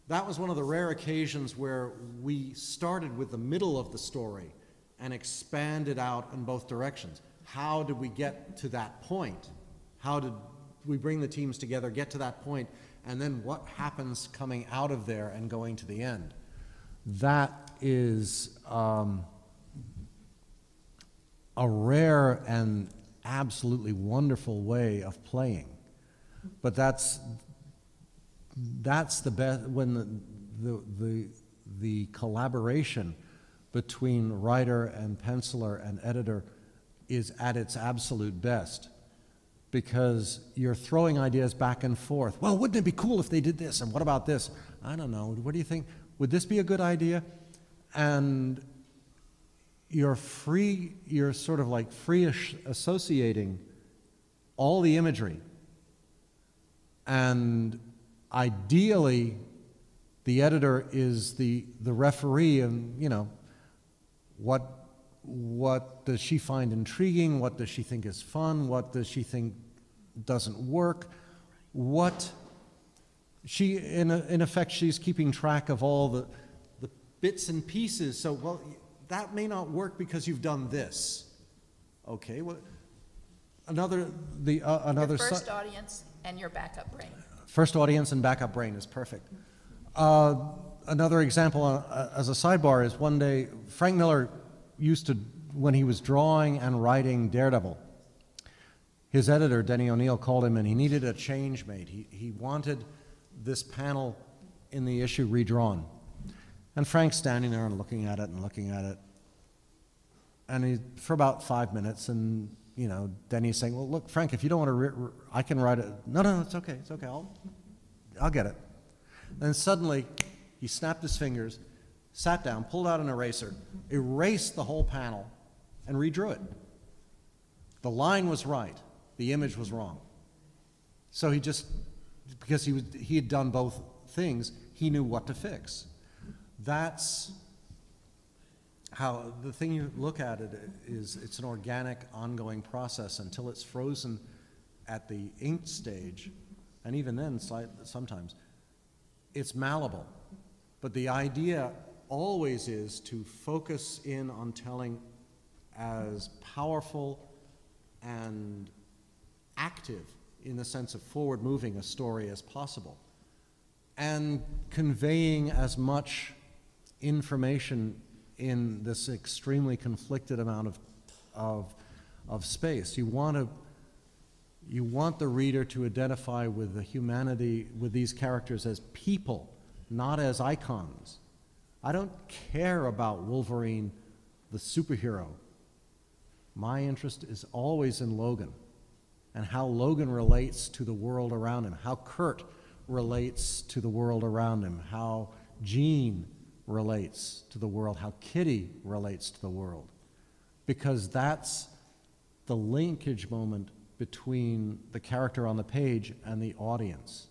that was one of the rare occasions where we started with the middle of the story and expanded out in both directions. How did we get to that point? How did we bring the teams together, get to that point, and then what happens coming out of there and going to the end? That is a rare and absolutely wonderful way of playing. But that's the best, when the collaboration between writer and penciler and editor is at its absolute best, because you're throwing ideas back and forth. Well, wouldn't it be cool if they did this? And what about this? I don't know. What do you think? Would this be a good idea? And you're free, you're sort of like associating all the imagery. And ideally, the editor is the referee, and, you know, what does she find intriguing? What does she think is fun? What does she think doesn't work? What she, in effect, she's keeping track of all the bits and pieces. So, well, that may not work because you've done this. Okay, well, another Your first audience and your backup brain. First audience and backup brain is perfect. Another example, as a sidebar, is one day Frank Miller used to, when he was drawing and writing Daredevil, his editor, Denny O'Neil, called him and he needed a change made. He wanted this panel in the issue redrawn. And Frank's standing there and looking at it and looking at it. And for about 5 minutes, and, you know, Denny's saying, well, look, Frank, if you don't want to, I can write it. No, it's okay, I'll get it. And suddenly, he snapped his fingers, sat down, pulled out an eraser, erased the whole panel, and redrew it. The line was right, the image was wrong. So he just, because he had done both things, he knew what to fix. That's how, the thing you look at it is, it's an organic, ongoing process until it's frozen at the inked stage, and even then, sometimes, it's malleable. But the idea always is to focus in on telling as powerful and active, in the sense of forward-moving a story as possible, and conveying as much information in this extremely conflicted amount of space. You want the reader to identify with the humanity, with these characters as people, not as icons. I don't care about Wolverine, the superhero. My interest is always in Logan, and how Logan relates to the world around him, how Kurt relates to the world around him, how Jean relates to the world, how Kitty relates to the world. Because that's the linkage moment between the character on the page and the audience.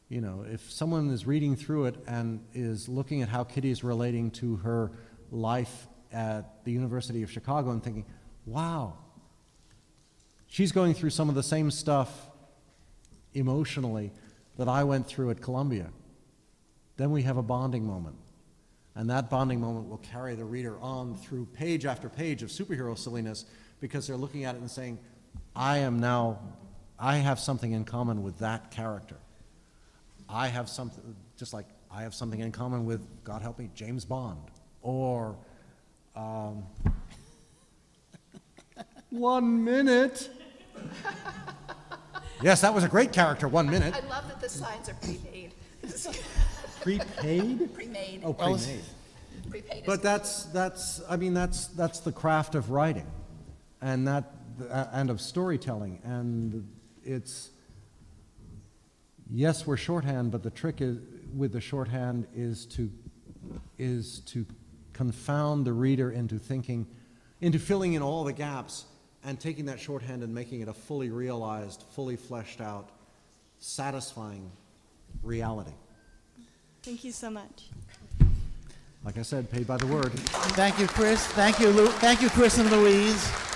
You know, if someone is reading through it and is looking at how Kitty is relating to her life at the University of Chicago and thinking, wow, she's going through some of the same stuff emotionally that I went through at Columbia, then we have a bonding moment. And that bonding moment will carry the reader on through page after page of superhero silliness, because they're looking at it and saying, I have something in common with that character. I have something, just like I have something in common with, God help me, James Bond, or 1 minute. Yes, that was a great character, 1 minute. I love that the signs are pre-made. Prepaid? Pre-made. Oh, pre-made. Prepaid. But that's the craft of writing, and of storytelling, and it's, yes, we're shorthand, but the trick with the shorthand is to confound the reader into filling in all the gaps, and taking that shorthand and making it a fully realized, fully fleshed out, satisfying reality. Thank you so much. Like I said, paid by the word. Thank you, Chris. Thank you, Chris and Louise.